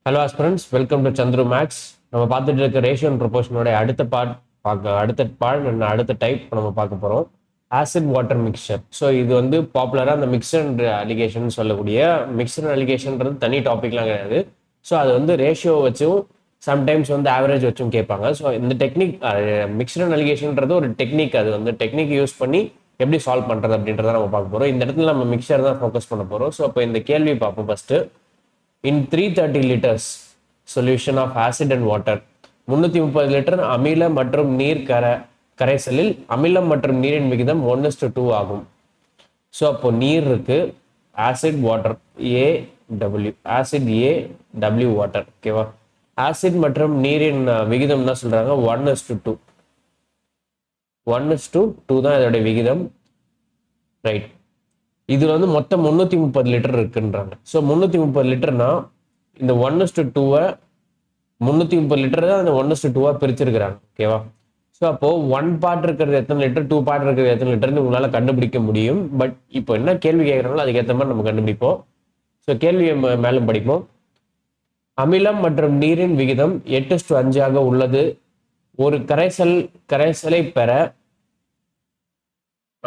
Hello aspirants, welcome to Chandru maths. நம்ம பார்த்துட்டு இருக்க ரேஷியோ அண்ட் ப்ரொபோர்ஷனோட அடுத்த டைப் நம்ம பார்க்க போகிறோம். Acid water mixer. ஸோ இது வந்து பாப்புலராக அந்த மிக்சர் அண்ட் அலிகேஷன் சொல்லக்கூடிய மிக்சர் அண்ட் அலிகேஷன்றது தனி டாபிக்லாம் கிடையாது. ஸோ அது வந்து ரேஷியோ வச்சும் சம்டைம்ஸ் வந்து ஆவரேஜ் வச்சும் கேட்பாங்க. ஸோ இந்த டெக்னிக் மிக்சர் அண்ட் அலிகேஷன்றது ஒரு டெக்னிக். அது வந்து டெக்னிக் யூஸ் பண்ணி எப்படி சால்வ் பண்ணுறது அப்படின்றத நம்ம பார்க்க போகிறோம். இந்த இடத்துல நம்ம மிக்சர் தான் ஃபோக்கஸ் பண்ண போகிறோம். ஸோ இப்போ இந்த கேள்வி பார்ப்போம். First, in 330 liters solution of acid and water 330 litre அமில மற்றும் நீர் கரைசலில் அமிலம் மற்றும் நீரின் விகிதம் 1:2 ஆகும். ஸோ அப்போ நீர் இருக்கு, ஆசிட் வாட்டர் ஆசிட் வாட்டர். ஓகேவா? ஆசிட் மற்றும் நீரின் விகிதம் என்ன சொல்றாங்க? 1:2. 1:2 தான் இதோட விகிதம். ரைட். இதுல வந்து மொத்தம் 330 லிட்டர் இருக்குன்றாங்க. ஸோ 330 லிட்டர்னா இந்த 1:2 330 லிட்டர் தான் அந்த 1:2 பிரிச்சிருக்கிறாங்க. ஓகேவா? ஸோ அப்போ 1 பார்ட் இருக்கிறது எத்தனை லிட்டர், 2 பார்ட் இருக்கிறது எத்தனை லிட்டர்னு உங்களால கண்டுபிடிக்க முடியும். பட் இப்போ என்ன கேள்வி கேட்கறாங்களோ அதுக்கேற்ற மாதிரி நம்ம கண்டுபிடிப்போம். ஸோ கேள்வியை மேலும் படிப்போம். அமிலம் மற்றும் நீரின் விகிதம் 8:5 உள்ளது. ஒரு கரைசலை பெற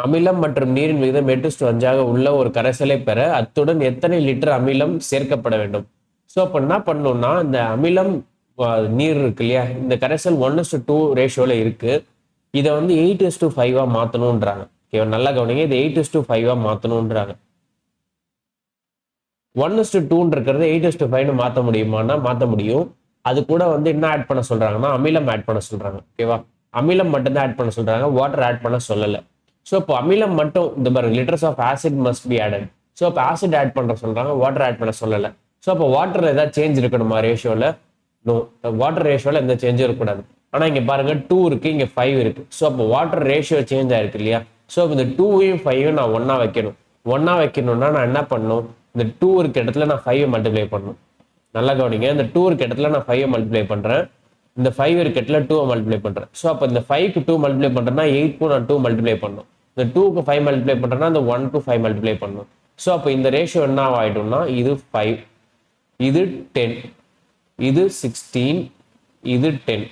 அமிலம் மற்றும் நீரின் விகிதம் 8:5 உள்ள ஒரு கரைசலை பெற அத்துடன் எத்தனை லிட்டர் அமிலம் சேர்க்கப்பட வேண்டும்? ஸோ அப்போ என்ன பண்ணணும்னா, இந்த அமிலம் நீர் இருக்கு இல்லையா, இந்த கரைசல் 1:2 ரேஷியோல இருக்கு. இதை வந்து 8:5 மாத்தணும்ன்றாங்க. ஓகேவா? நல்லா கவனிங்க, இதை 8:5 மாத்தணும்ன்றாங்க. 1:2 இருக்கிறது 8:5 மாற்ற முடியுமானா மாற்ற முடியும். அது கூட வந்து என்ன ஆட் பண்ண சொல்றாங்கன்னா, அமிலம் ஆட் பண்ண சொல்றாங்க. ஓகேவா? அமிலம் மட்டும்தான் ஆட் பண்ண சொல்றாங்க, வாட்டர் ஆட் பண்ண சொல்லலை. ஸோ இப்போ அமிலம் மட்டும் இந்த பாருங்க, litres of acid must be added. So இப்போ ஆசிட் ஆட் பண்ற சொல்றாங்க, வாட்டர் ஆட் பண்ண சொல்லலை. ஸோ அப்போ வாட்டர்ல ஏதாவது சேஞ்ச் இருக்கணுமா ரேஷியோல? நோ, வாட்டர் ரேஷியோல எந்த சேஞ்சும் இருக்கக்கூடாது. ஆனா இங்க பாருங்க 2 இருக்கு, இங்க 5 இருக்கு. ஸோ அப்போ வாட்டர் ரேஷியோ சேஞ்ச் ஆயிருக்கு இல்லையா? ஸோ இந்த 2வையும் 5வையும் நான் ஒன்னா வைக்கணும். ஒன்னா வைக்கணும்னா நான் என்ன பண்ணணும்? இந்த 2 இருக்க இடத்துல நான் 5 மல்டிப்ளை பண்ணணும். நல்லா கவனிங்க, இந்த 2 இருக்க இடத்துல நான் 5 மல்டிப்ளை பண்றேன். இந்த 5 இருக்க இடத்துல 2 மல்டிப்ளை பண்றேன். ஸோ அப்போ இந்த 5க்கு 2 மல்டிப்ளை பண்றேன்னா 8க்கு நான் 2 மல்டிப்ளை பண்ணணும். இந்த 2க்கு 5 மல்டிப்ளை பண்றேன்னா இந்த 1க்கு 5 மல்டிப்ளை பண்ணணும். ஸோ அப்போ இந்த ரேஷியோ என்ன ஆயிடும்னா, இது 5, இது 10, இது 16, இது 10.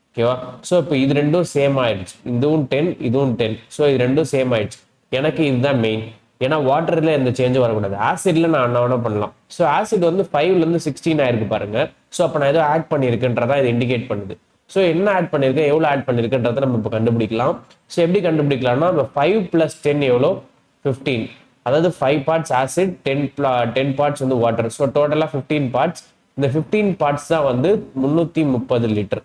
ஓகேவா? ஸோ இப்போ இது ரெண்டும் சேம் ஆயிடுச்சு. இதுவும் 10, இதுவும் 10. ஸோ இது ரெண்டும் சேம் ஆயிடுச்சு. எனக்கு இதுதான் மெயின். ஏன்னா வாட்டர்ல எந்த சேஞ்சும் வரக்கூடாது. ஆசிட்ல நான் என்ன பண்ணலாம். ஸோ ஆசிட் வந்து 5ல இருந்து 16 ஆயிருக்கு பாருங்க. ஸோ அப்போ நான் ஏதோ ஆட் பண்ணியிருக்கேன்றதா இது இண்டிகேட் பண்ணுது. ஸோ என்ன ஆட் பண்ணியிருக்கேன், எவ்வளோ ஆட் பண்ணியிருக்கேன்றதை நம்ம இப்போ கண்டுபிடிக்கலாம். ஸோ எப்படி கண்டுபிடிக்கலாம்னா, நம்ம 5 + 10 எவ்வளோ? 15. அதாவது 5 பார்ட்ஸ் ஆசிட், 10 பார்ட்ஸ் வந்து வாட்டர். ஸோ டோட்டலாக 15 பார்ட்ஸ். இந்த 15 பார்ட்ஸ் தான் வந்து 330 லிட்டர்.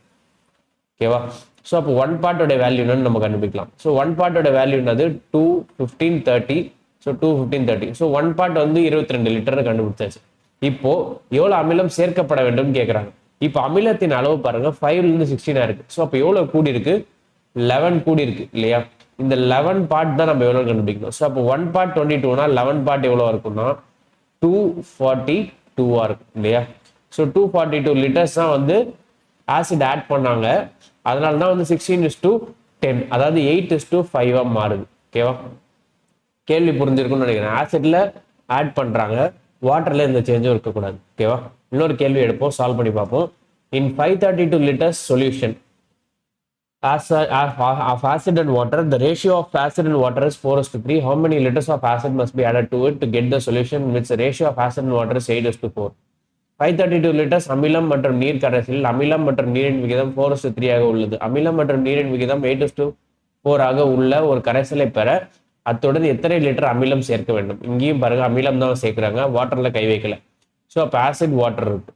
ஓகேவா? ஸோ அப்போ 1 பார்ட்டோட வேல்யூ என்னன்னு நம்ம கண்டுபிடிக்கலாம். ஸோ 1 பார்ட்டோட வேல்யூ என்னது? 2, 15, 30. ஸோ 2, 15, 30. ஸோ 1 பார்ட் வந்து 22 லிட்டர் கண்டுபிடிச்சாச்சு. இப்போ எவ்வளவு அமிலம் சேர்க்கப்பட வேண்டும் கேட்கறாங்க. இப்போ அமிலத்தின் அளவு பாருங்க, 5ல இருந்து 16 இருக்கு. ஸோ அப்போ எவ்வளவு கூடி இருக்கு? 11 கூடி இருக்கு இல்லையா? இந்த 11 பார்ட் தான் நம்ம எவ்வளவு கண்டுபிடிக்கணும். ஸோ அப்போ 1 பார்ட் 22னா 11 பார்ட் எவ்வளவு இருக்கும்னா 242 இருக்கும் இல்லையா? ஸோ 242 லிட்டர்ஸ் தான் வந்து ஆசிட் ஆட் பண்ணாங்க. அதனால தான் வந்து 16:10, அதாவது 8:5 மாறுது. ஓகேவா? கேள்வி புரிஞ்சிருக்கும்னு நினைக்கிறேன். ஆசிட்ல ஆட் பண்றாங்க, வாட்டர்ல எந்த சேஞ்சும் இருக்கக்கூடாது. ஓகேவா? இன்னொரு கேள்வி எடுப்போம், சால்வ் பண்ணி பார்ப்போம். இன் 532 liters solution of acid and water, the ratio of acid and water is 4:3. How many liters of acid must be added to it to get the solution which the ratio of acid and water is 8:4? 532 litres அமிலம் மற்றும் நீர் கரைசலில் அமிலம் மற்றும் நீரின் விகிதம் 4:3 ஆக உள்ளது. அமிலம் மற்றும் நீரின் விகிதம் 8:4 ஆக உள்ள ஒரு கரைசலை பெற அத்துடன் எத்தனை லிட்டர் அமிலம் சேர்க்க வேண்டும்? இங்கேயும் பாருங்க, அமிலம் தான் சேர்க்கிறாங்க, வாட்டர்ல கை வைக்கல. ஸோ அப்போ ஆசிட் வாட்டர் இருக்கு.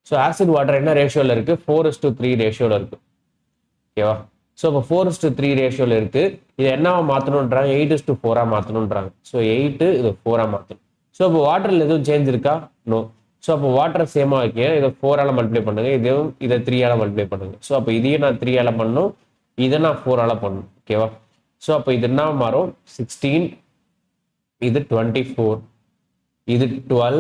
ஸோ ஆசிட் வாட்டர் என்ன ரேஷியோல இருக்கு? 4:3 ரேஷியோல இருக்கு. ஓகேவா? ஸோ இப்போ 4:3 ரேஷியோல இருக்கு. இதை என்னவா மாற்றணும்ன்றாங்க? 8:4 மாற்றணும்ன்றாங்க. ஸோ 8 இது 4 மாற்றணும். ஸோ இப்போ வாட்டர்ல எதுவும் சேஞ்ச் இருக்கா? நோ. ஸோ அப்போ வாட்டர் சேமா வைக்க இதை 4ஆல மல்டிப்ளை பண்ணுங்க, இதையும் இதை 3ஆல மல்டிப்ளை பண்ணுங்க. ஸோ அப்போ இதையும் நான் 3ஆல பண்ணணும், இதை நான் 4ஆல பண்ணணும். ஓகேவா? ஸோ அப்போ இது என்ன மாறும்? 16, இது 24, இது 12,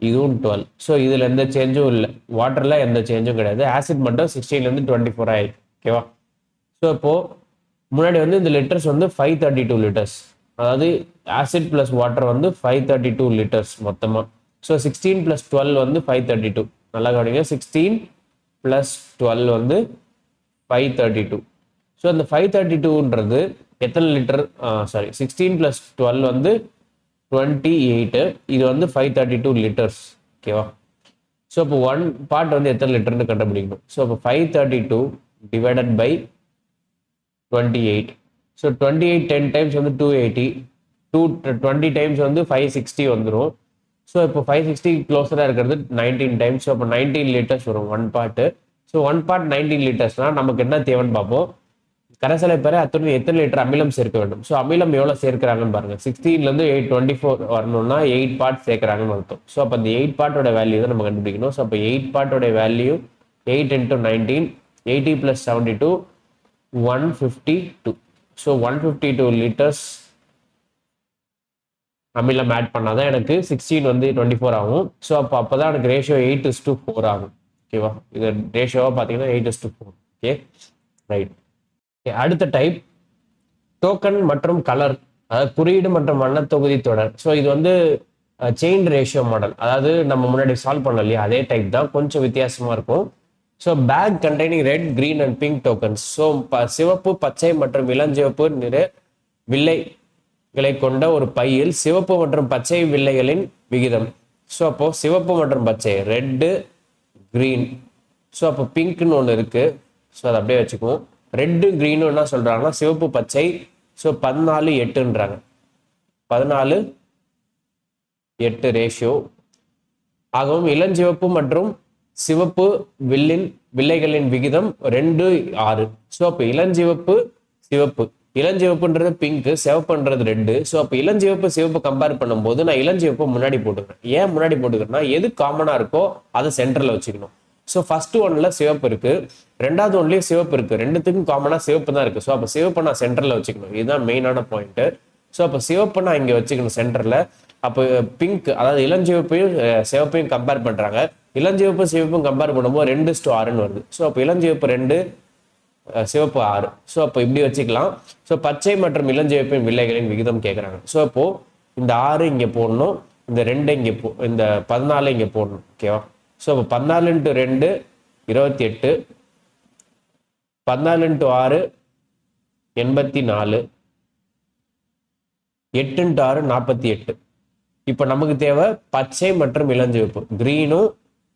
இதுவும் 12. ஸோ இதுல எந்த சேஞ்சும் இல்லை, வாட்டர்ல எந்த சேஞ்சும் கிடையாது. ஆசிட் மட்டும் 16ல இருந்து 24 ஆயிருக்கு. ஓகேவா? ஸோ இப்போ முன்னாடி வந்து இந்த லிட்டர்ஸ் வந்து 532 லிட்டர்ஸ், அதாவது ஆசிட் பிளஸ் வாட்டர் வந்து 532 லிட்டர்ஸ் மொத்தமா. ஸோ 16 + 12 வந்து 532. நல்லா கவனிங்க, 16 + 12 வந்து 532. ஸோ அந்த 532ன்றது எத்தனை லிட்டர்? சாரி, 16 + 12 வந்து 28. இது வந்து 532 லிட்டர்ஸ். ஓகேவா? ஸோ இப்போ ஒன் பார்ட் வந்து எத்தனை லிட்டர்னு கண்டுபிடிக்கணும். ஸோ இப்போ 532 டிவைடட் பை 28. ஸோ 28 10 டைம்ஸ் வந்து 280. 20 டைம்ஸ் வந்து 560 வந்துடும். ஸோ இப்போ 560 க்ளோஸராக இருக்கிறது 19 டைம்ஸ். ஸோ அப்போ 19 லிட்டர்ஸ் வரும் one part. So one part 19 லிட்டர்ஸ்னால் நமக்கு என்ன தேவைன்னு பார்ப்போம். கரைசலை பெற அத்துடன் எத்தனை லிட்டர் அமிலம் சேர்க்க வேண்டும். ஸோ அமிலம் எவ்வளோ சேர்க்கிறாங்கன்னு பாருங்க. 16லேருந்து 824 வரணும்னா 8 பார்ட் சேர்க்குறாங்கன்னு அர்த்தம். ஸோ அப்போ அந்த 8 பார்ட்டோட வேல்யூ தான் நம்ம கண்டுபிடிக்கணும். ஸோ அப்போ 8 பார்ட்டோட வேல்யூ 8 × 19, 80 + 72, 152. ஸோ 152 லிட்டர்ஸ் அமிலம் ஆட் பண்ணாதான் எனக்கு 16 வந்து 24 ஆகும். ஸோ அப்போதான் எனக்கு ரேஷியோ 8:4 ஆகும். ஓகேவா? இது ரேஷியோவாக பார்த்தீங்கன்னா 8:4. Okay, right. அடுத்த டைப் டோக்கன் மற்றும் கலர், அதாவது குறியீடு மற்றும் வண்ண தொகுதி தொடர். ஸோ இது வந்து செயின் ரேஷியோ மாடல், அதாவது நம்ம முன்னாடி சால்வ் பண்ணோம் இல்லையா, அதே டைப் தான், கொஞ்சம் வித்தியாசமா இருக்கும். So bag containing red, green and pink tokens. So சிவப்பு, பச்சை மற்றும் இளஞ்சிவப்பு நிற வில்லைகளை கொண்ட ஒரு பையில் சிவப்பு மற்றும் பச்சை வில்லைகளின் விகிதம். ஸோ அப்போ சிவப்பு மற்றும் பச்சை, ரெட்டு, கிரீன். ஸோ அப்போ பிங்க்னு ஒன்று இருக்கு. ஸோ அதை அப்படியே வச்சுக்குவோம். ரெட்டு கிரீனு என்ன சொல்றாங்கன்னா சிவப்பு பச்சை. ஸோ 14:8ன்றாங்க. 14:8 ரேஷியோ ஆகவும். இளஞ்சிவப்பு மற்றும் சிவப்பு வில்லைகளின் விகிதம் 2:6. ஸோ அப்போ இளஞ்சிவப்பு சிவப்பு, இளஞ்சிவப்புன்றது பிங்க், சிவப்புன்றது ரெட்டு. ஸோ அப்போ இளஞ்சிவப்பு சிவப்பு கம்பேர் பண்ணும்போது நான் இளஞ்சிவப்பு முன்னாடி போட்டுக்கிறேன். ஏன் முன்னாடி போட்டுக்கிறேன்னா எது காமனா இருக்கோ அதை சென்டர்ல வச்சுக்கணும். ஸோ ஃபர்ஸ்ட் ஒன்ல சிவப்பு இருக்கு, ரெண்டாவது ஒன்லயும் சிவப்பு இருக்கு, ரெண்டுத்துக்கும் காமனா சிவப்பு தான் இருக்கு. ஸோ அப்போ சிவப்பு நான் சென்டர்ல வச்சுக்கணும். இதுதான் மெயினான பாயிண்ட். ஸோ அப்போ சிவப்பு நான் இங்க வச்சுக்கணும் சென்டர்ல. அப்போ பிங்க், அதாவது இளஞ்சிவப்பையும் சிவப்பையும் கம்பேர் பண்றாங்க. இளஞ்சிவப்பு சிவப்பும் கம்பேர் பண்ணும்போது 2:6 வருது. ஸோ அப்போ இளஞ்சிவப்பு 2, சிவப்பு 6. ஸோ அப்போ இப்படி வச்சுக்கலாம். ஸோ பச்சை மற்றும் இளஞ்சிவப்பின் வில்லைகளின் விகிதம் கேட்குறாங்க. ஸோ இப்போ இந்த 6 இங்கே போடணும், இந்த 2 இங்கே இந்த 14 இங்கே போடணும். ஓகேவா? ஸோ இப்போ 14 × 2 28, 14 × 6 84, 8 × 6 48. இப்போ நமக்கு தேவை பச்சை மற்றும் இளஞ்சிவப்பு, கிரீனும்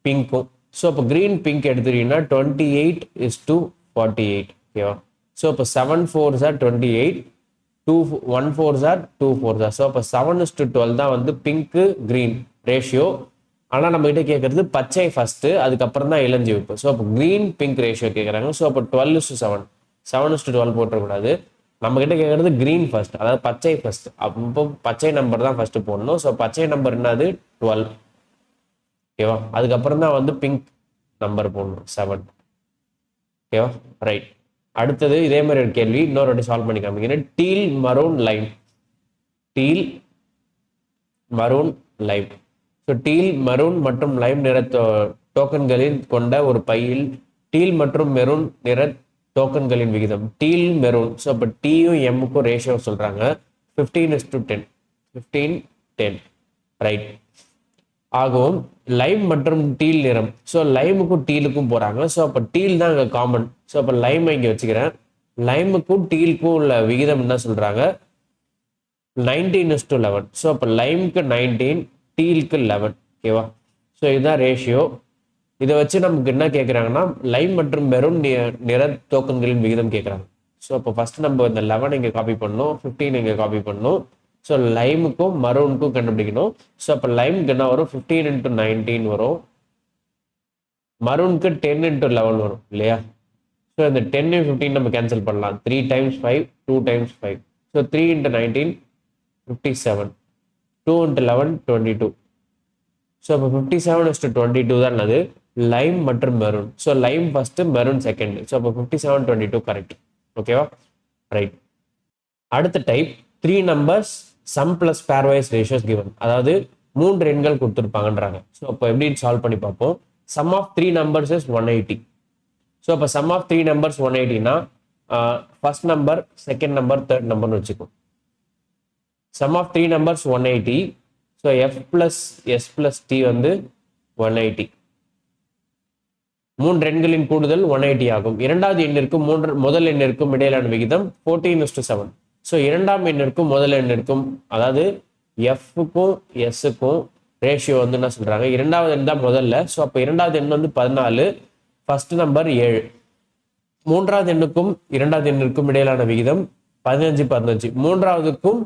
பிங்க்கும். ஸோ இப்போ கிரீன் பிங்க் எடுத்துட்டீங்கன்னா 28:48. ஓகேவா? ஸோ இப்போ 7 4s are 28, 1 4s are 2 4s. So அப்போ 7:12 தான் வந்து பிங்க்கு கிரீன் ரேஷியோ. ஆனால் நம்ம கிட்ட கேட்கறது பச்சை ஃபர்ஸ்ட், அதுக்கப்புறம் தான் இளஞ்சிவப்பு. ஸோ அப்போ கிரீன் பிங்க் ரேஷியோ கேட்குறாங்க. ஸோ அப்போ 12:7, 7:12 போட்டக்கூடாது. நம்ம கிட்ட கேட்கறது கிரீன் ஃபர்ஸ்ட், அதாவது பச்சை ஃபர்ஸ்ட். அப்போ பச்சை நம்பர் தான் ஃபர்ஸ்ட் போடணும். ஸோ பச்சை நம்பர் என்னது 12. ஓகேவா? அதுக்கப்புறம் தான் வந்து பிங்க் நம்பர் போடணும் 7. ஓகேவா? ரைட். அடுத்தது இதே மாதிரி ஒரு கேள்வி இன்னொரு வாட்டி சால்வ் பண்ணி காமிக்கிறேன். Deal maroon Lime, deal maroon Lime. So deal, maroon மற்றும் லைம் நிற டோக்கன்களில் கொண்ட ஒரு பையில் டீல் மற்றும் மெரூன் நிற டோக்கன்களின் விகிதம். Deal, maroon. ஸோ அப்போ டீயும் எம்முக்கும் ரேஷியோ சொல்றாங்க 15:10, 15:10. ரைட். ஆகவும் லைம் மற்றும் டீல் நிறம். ஸோ லைமுக்கும் டீலுக்கும் போறாங்க. ஸோ அப்போ டீல் தான் இங்கே காமன். ஸோ அப்போ லைமை இங்கே வச்சுக்கிறேன். லைமுக்கும் டீலுக்கும் உள்ள விகிதம் என்ன சொல்றாங்க 19:11. ஸோ அப்போ லைமுக்கு 19, டீலுக்கு 11. ஓகேவா? ஸோ இதுதான் ரேஷியோ. இதை வச்சு நமக்கு என்ன கேட்குறாங்கன்னா லைம் மற்றும் மெரூன் நிற டோக்கன்களின் விகிதம் கேட்குறாங்க. ஸோ அப்போ ஃபர்ஸ்ட் நம்ம இந்த 11 இங்கே காப்பி பண்ணணும், 15 இங்கே காப்பி பண்ணணும். ஸோ லைமுக்கும் மரூனுக்கும் கண்டுபிடிக்கணும். ஸோ அப்போ லைமுக்கு என்ன வரும் 15 × 19 வரும், மரூனுக்கு 10 × 11 வரும் இல்லையா? ஸோ இந்த 10 × 15 நம்ம கேன்சல் பண்ணலாம். 3 × 5, 2 × 5. ஸோ 3 × 19 57, 2 × 11 22. ஸோ அப்போ 57:22 தான் அது லைம் மற்றும் maroon. So lime first, maroon second. So அப்போ 57:22 கரெக்ட். ஓகேவா? ரைட். அடுத்த type 3 numbers sum plus pairwise ratios given, அதாவது 3 எண்கள் கொடுத்துருப்பாங்கன்றாங்க. ஸோ அப்போ எப்படின்னு சால்வ் பண்ணி பார்ப்போம். Sum of 3 numbers is 180. So அப்போ சம் ஆஃப் 3 நம்பர்ஸ் 180னா first number, second number, third நம்பர்னு வச்சுக்கோ. Sum of 3 numbers 180. So F plus S plus T வந்து 180. மூன்று எண்களின் கூடுதல் 180 ஆகும். இரண்டாவது எண்ணிற்கும் முதல் எண்ணிற்கும் இடையிலான விகிதம் 14:7. ஸோ இரண்டாம் எண்ணிற்கும் முதல் எண்ணிற்கும், அதாவது எஃப்க்கும் எஸ்ஸுக்கும் ரேஷியோ வந்து என்ன சொல்றாங்க, இரண்டாவது எண் தான் முதல்ல. ஸோ அப்போ இரண்டாவது எண் வந்து 14, ஃபர்ஸ்ட் நம்பர் 7. மூன்றாவது எண்ணுக்கும் இரண்டாவது எண்ணிற்கும் இடையிலான விகிதம் 15:15. மூன்றாவதுக்கும்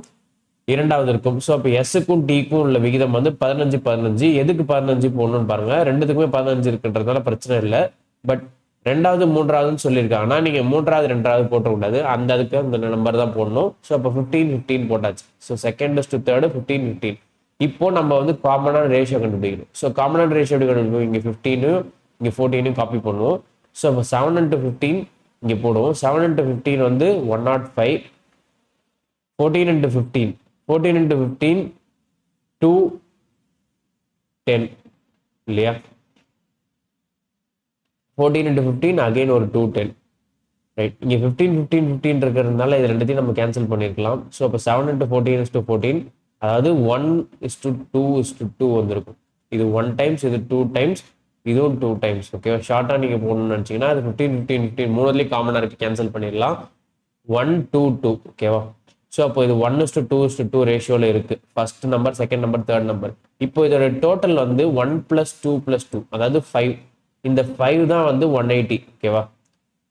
இரண்டாவதுக்கும், ஸோ அப்போ எஸ்ஸுக்கும் டிக்கும் உள்ள விகிதம் வந்து 15:15. எதுக்கு 15 போடணும்னு பாருங்க, ரெண்டுத்துக்குமே 15 இருக்குன்றதுனால பிரச்சனை இல்லை. பட் ரெண்டாவது மூன்றாவதுன்னு சொல்லியிருக்காங்கன்னா நீங்க மூன்றாவது ரெண்டாவது போட்டக்கூடாது, அந்த அதுக்கு அந்த நம்பர் தான் போடணும். ஸோ அப்போ 15:15 போட்டாச்சு. So second to third 15:15. இப்போ நம்ம வந்து காமனான ரேஷியோ கண்டுபிடிக்கணும். ஸோ காமனான ரேஷியோ எப்படி கண்டுபிடிக்கும், இங்கே 15 இங்கே 14 காப்பி பண்ணுவோம். ஸோ அப்போ 7 into 15 இங்கே போடுவோம். 7 into 15 வந்து 105. 14 into 15 14 into 15 210 இல்லையா? 14 into 15 அகைன் ஒரு 210. ரைட், இங்கே 15 இருக்கிறதுனால இது ரெண்டுத்தையும் நம்ம கேன்சல் பண்ணியிருக்கலாம். ஸோ அப்போ 7 into 14 is to 14, அதாவது 1:2:2 வந்திருக்கும். இது 1 times, இது 2 times, இதுவும் 2 times. ஓகேவா? ஷார்ட்டாக நீங்கள் போகணும்னு நினச்சிங்கன்னா அது 15 மூணுலேயும் காமனாக இருக்குது, கேன்சல் பண்ணிடலாம். 1:2:2. ஓகேவா? ஸோ அப்போ இது 1:2:2 ரேஷியோவில் இருக்குது. First number, second number, third number. இப்போ இதோட டோட்டல் வந்து 1 + 2 + 2, அதாவது 5. இந்த 5 தான் வந்து 180. ஓகேவா?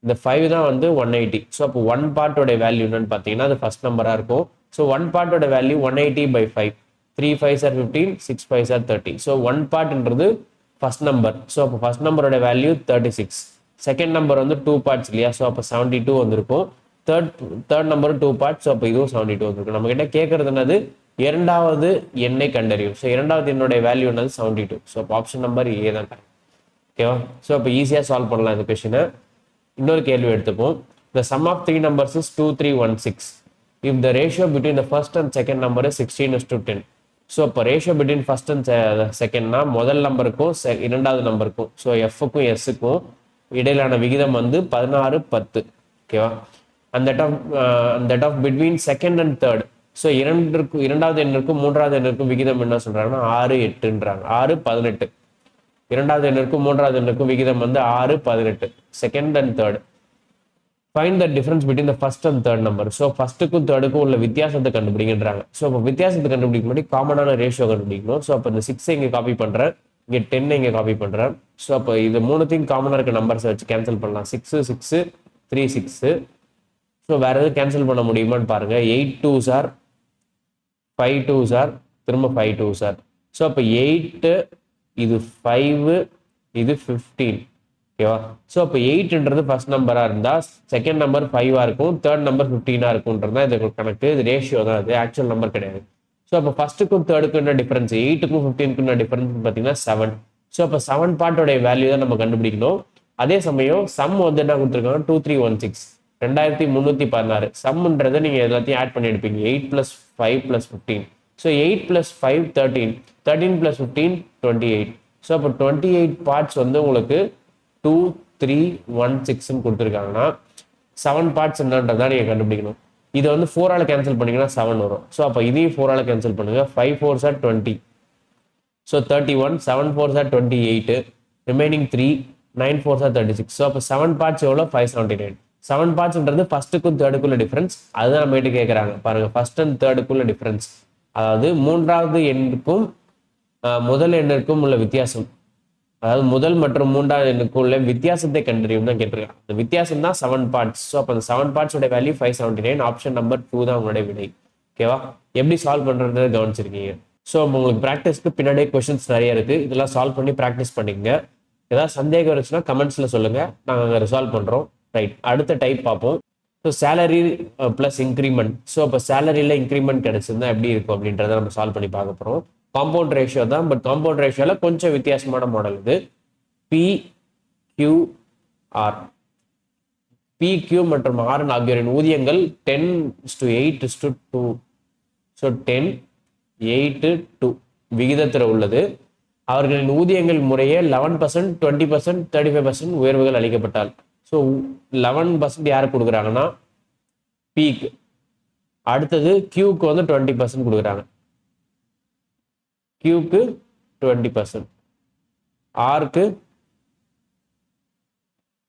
இந்த 5 தான் வந்து 180. ஸோ அப்போ 1 பார்ட்டோட வேல்யூ என்னன்னு பார்த்தீங்கன்னா அது ஃபர்ஸ்ட் நம்பராக இருக்கும். ஸோ 1 பார்ட்டோட value 180/5. 3 5s are 15, 6 5s are 30. So 1 பார்ட்ன்றது ஃபர்ஸ்ட் நம்பர். ஸோ அப்போ ஃபர்ஸ்ட் நம்பரோட வேல்யூ 36. செகண்ட் நம்பர் வந்து 2 பார்ட்ஸ் இல்லையா? ஸோ அப்போ 72 வந்திருக்கும். Third number 2 parts. ஸோ அப்போ இதுவும் 72 வந்திருக்கும். நம்ம கிட்ட கேட்கறது என்னது, இரண்டாவது எண்ணை கண்டறியும். ஸோ இரண்டாவது எண்ணுடைய வேல்யூ என்னது 72. ஸோ அப்போ ஆப்ஷன் நம்பர் ஏ தான். ஓகேவா? ஸோ அப்போ ஈஸியாக சால்வ் பண்ணலாம் இந்த கொஸ்டினை. இன்னொரு கேள்வி எடுத்துப்போம். The sum of 3 numbers is 2 3 1 6. If the ratio between the first and second number is 16:10. So இப்போ ரேஷியோ பிட்வீன் ஃபர்ஸ்ட் அண்ட் செகண்ட்னா முதல் நம்பருக்கும் இரண்டாவது நம்பருக்கும், ஸோ எஃப்க்கும் எஸ்ஸுக்கும் இடையிலான விகிதம் வந்து 16:10. ஓகேவா? அந்த of between second and third, so இரண்டாவது எண்ணிற்கும் மூன்றாவது எண்ணிற்கும் விகிதம் என்ன சொல்றாங்கன்னா 6:8ன்றாங்க. 6:18. இரண்டாவது எண்ணிற்கும் மூன்றாவது எண்ணிற்கும் விகிதம் வந்து 6:18. Second and third. Find the difference between the first and third number. So ஃபர்ஸ்ட்டுக்கும் தேர்டுக்கும் உள்ள வித்தியாசத்தை கண்டுபிடிக்கின்றாங்க. ஸோ இப்போ வித்தியாசத்தை கண்டுபிடிக்க முன்னாடி காமனான ரேஷியோ கண்டுபிடிக்கணும். ஸோ அப்போ இந்த 6 இங்கே காப்பி பண்ணுறேன், இங்கே 10 இங்கே காப்பி பண்ணுறேன். ஸோ அப்போ இது மூணுத்தையும் காமனாக இருக்க நம்பர்ஸை வச்சு கேன்சல் பண்ணலாம். 6 6 3 6. ஸோ வேற எதுவும் கேன்சல் பண்ண முடியுமான்னு பாருங்க. 8 2s are 5 2s are திரும்ப 5 2s are. ஸோ அப்போ 8, இது 5, இது 15. ஓகேவா? ஸோ அப்போ 8ன்றது ஃபர்ஸ்ட் நம்பராக இருந்தால் செகண்ட் நம்பர் 5ஆக இருக்கும், தேர்ட் நம்பர் 15ஆக இருக்கும்ன்றது தான் இது கணக்கு. இது ரேஷியோ தான், இது ஆக்சுவல் நம்பர் கிடையாது. ஸோ அப்போ ஃபர்ஸ்ட்டுக்கும் தேர்டுக்கும் என்ன டிஃபரன்ஸ், 8க்கும் 15க்கும் என்ன டிஃபரன்ஸ் பார்த்தீங்கன்னா 7. ஸோ அப்போ 7 பார்ட்டோடைய வேல்யூ தான் நம்ம கண்டுபிடிக்கணும். அதே சமயம் சம் வந்து என்ன கொடுத்துருக்காங்க, 2316, 2316. சம்ன்றதை நீங்கள் எல்லாத்தையும் ஆட் பண்ணி எடுப்பீங்க. 8 + 5 + 15. ஸோ 8 + 5 13, 13 + 15 28. ஸோ அப்போ 28 பார்ட்ஸ் வந்து உங்களுக்கு 2 3 1 6ன்னு கொடுத்துருக்காங்கன்னா 7 பார்ட்ஸ் என்னன்றதான் நீங்கள் கண்டுபிடிக்கணும். இதை வந்து 4ஆல் கேன்சல் பண்ணிங்கன்னா 7 வரும். ஸோ அப்போ இதையும் 4ஆல் கேன்சல் பண்ணுங்க. 5 4s are 20. So 31, 7 4s are 28, remaining 3, 9 4s are 36. So அப்போ 7 பார்ட்ஸ் எவ்வளோ, 579. 7 பார்ட்ஸ்ன்றது ஃபர்ஸ்ட்டுக்கும் தேர்டுக்குள்ள டிஃபரன்ஸ். அதுதான் நம்ம கிட்ட கேட்குறாங்க பாருங்க. ஃபர்ஸ்ட் அண்ட் தேர்டுக்குள்ள டிஃபரன்ஸ், அதாவது மூன்றாவது எண்ணுக்கும் முதல் எண்ணிற்கும் உள்ள வித்தியாசம், அதாவது முதல் மற்றும் மூன்றாவது எண்ணுக்கும் உள்ள வித்தியாசத்தை கண்டறியும் தான் கேட்டிருக்காங்க. அந்த வித்தியாசம் தான் 7 பார்ட்ஸ். ஸோ அப்போ அந்த 7 பார்ட்ஸோட வேல்யூ 579. ஆப்ஷன் நம்பர் 2 தான் உங்களுடைய விடை. ஓகேவா? எப்படி சால்வ் பண்றதை கவனிச்சிருக்கீங்க. ஸோ உங்களுக்கு ப்ராக்டிஸ்க்கு பின்னாடியே கொஸ்டின்ஸ் நிறைய இருக்கு, இதெல்லாம் சால்வ் பண்ணி ப்ராக்டிஸ் பண்ணிக்கங்க. ஏதாவது சந்தேகம் இருந்துச்சுன்னா கமெண்ட்ஸ்ல சொல்லுங்க, நாங்கள் அங்கே ரிசால்வ் பண்றோம். ரைட், அடுத்த டைப் பார்ப்போம். So salary plus increment. So அப்போ சேலரியில் இன்க்ரிமெண்ட் கிடைச்சிருந்தா எப்படி இருக்கும் அப்படின்றத நம்ம சால்வ் பண்ணி பார்க்க போகிறோம். காம்பவுண்ட் ரேஷியோ தான், பட் காம்பவுண்ட் ரேஷியோவில் கொஞ்சம் வித்தியாசமான மாடல் இது. PQR. PQ மற்றும் R ஆகியோரின் ஊதியங்கள் 10:8:2. ஸோ 10 8 2 விகிதத்தில் உள்ளது. அவர்களின் ஊதியங்கள் முறையே 11%, 20%, 35% உயர்வுகள் அளிக்கப்பட்டால். ஸோ 11% யாருக்கு கொடுக்குறாங்கன்னா பிக்கு. அடுத்தது கியூக்கு வந்து 20% கொடுக்குறாங்க. Qக்கு 20%, Rக்கு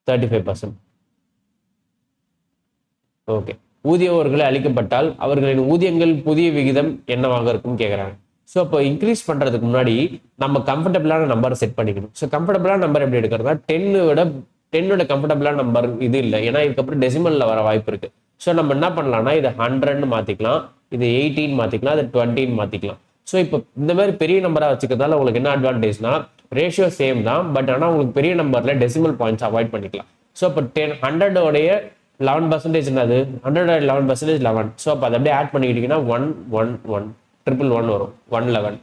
35%. ஓகே. ஊதியவர்கள் அளிக்கப்பட்டால் அவர்களின் ஊதியங்கள் புதிய விகிதம் என்னவாக இருக்கும் கேட்குறாங்க. ஸோ இப்போ இன்க்ரீஸ் பண்ணுறதுக்கு முன்னாடி நம்ம கம்ஃபர்டபுளான நம்பரை செட் பண்ணிக்கணும். ஸோ கம்ஃபர்டபுளான நம்பர் எப்படி எடுக்கிறதா, டென்னோட கம்ஃபர்டபுளான நம்பர் இது இல்லை, ஏன்னா இதுக்கப்புறம் டெசிமலில் வர வாய்ப்பு இருக்கு. ஸோ நம்ம என்ன பண்ணலாம்னா இதை 100ன்னு மாற்றிக்கலாம், இது 18 மாற்றிக்கலாம், இது 20 மாற்றிக்கலாம். ஸோ இப்போ இந்த மாதிரி பெரிய நம்பராக வச்சுக்கிறதால உங்களுக்கு என்ன அட்வான்டேஜ்னா ரேஷியோ சேம் தான், பட் ஆனால் உங்களுக்கு பெரிய நம்பரில் டெசிமல் பாயிண்ட்ஸ் அவாய்ட் பண்ணிக்கலாம். ஸோ இப்போ 100 11% என்னது, 100 11% 11. ஸோ அப்போ அதை அப்படியே ஆட் பண்ணிக்கிட்டீங்கன்னா 1 1 1 111 வரும், 111.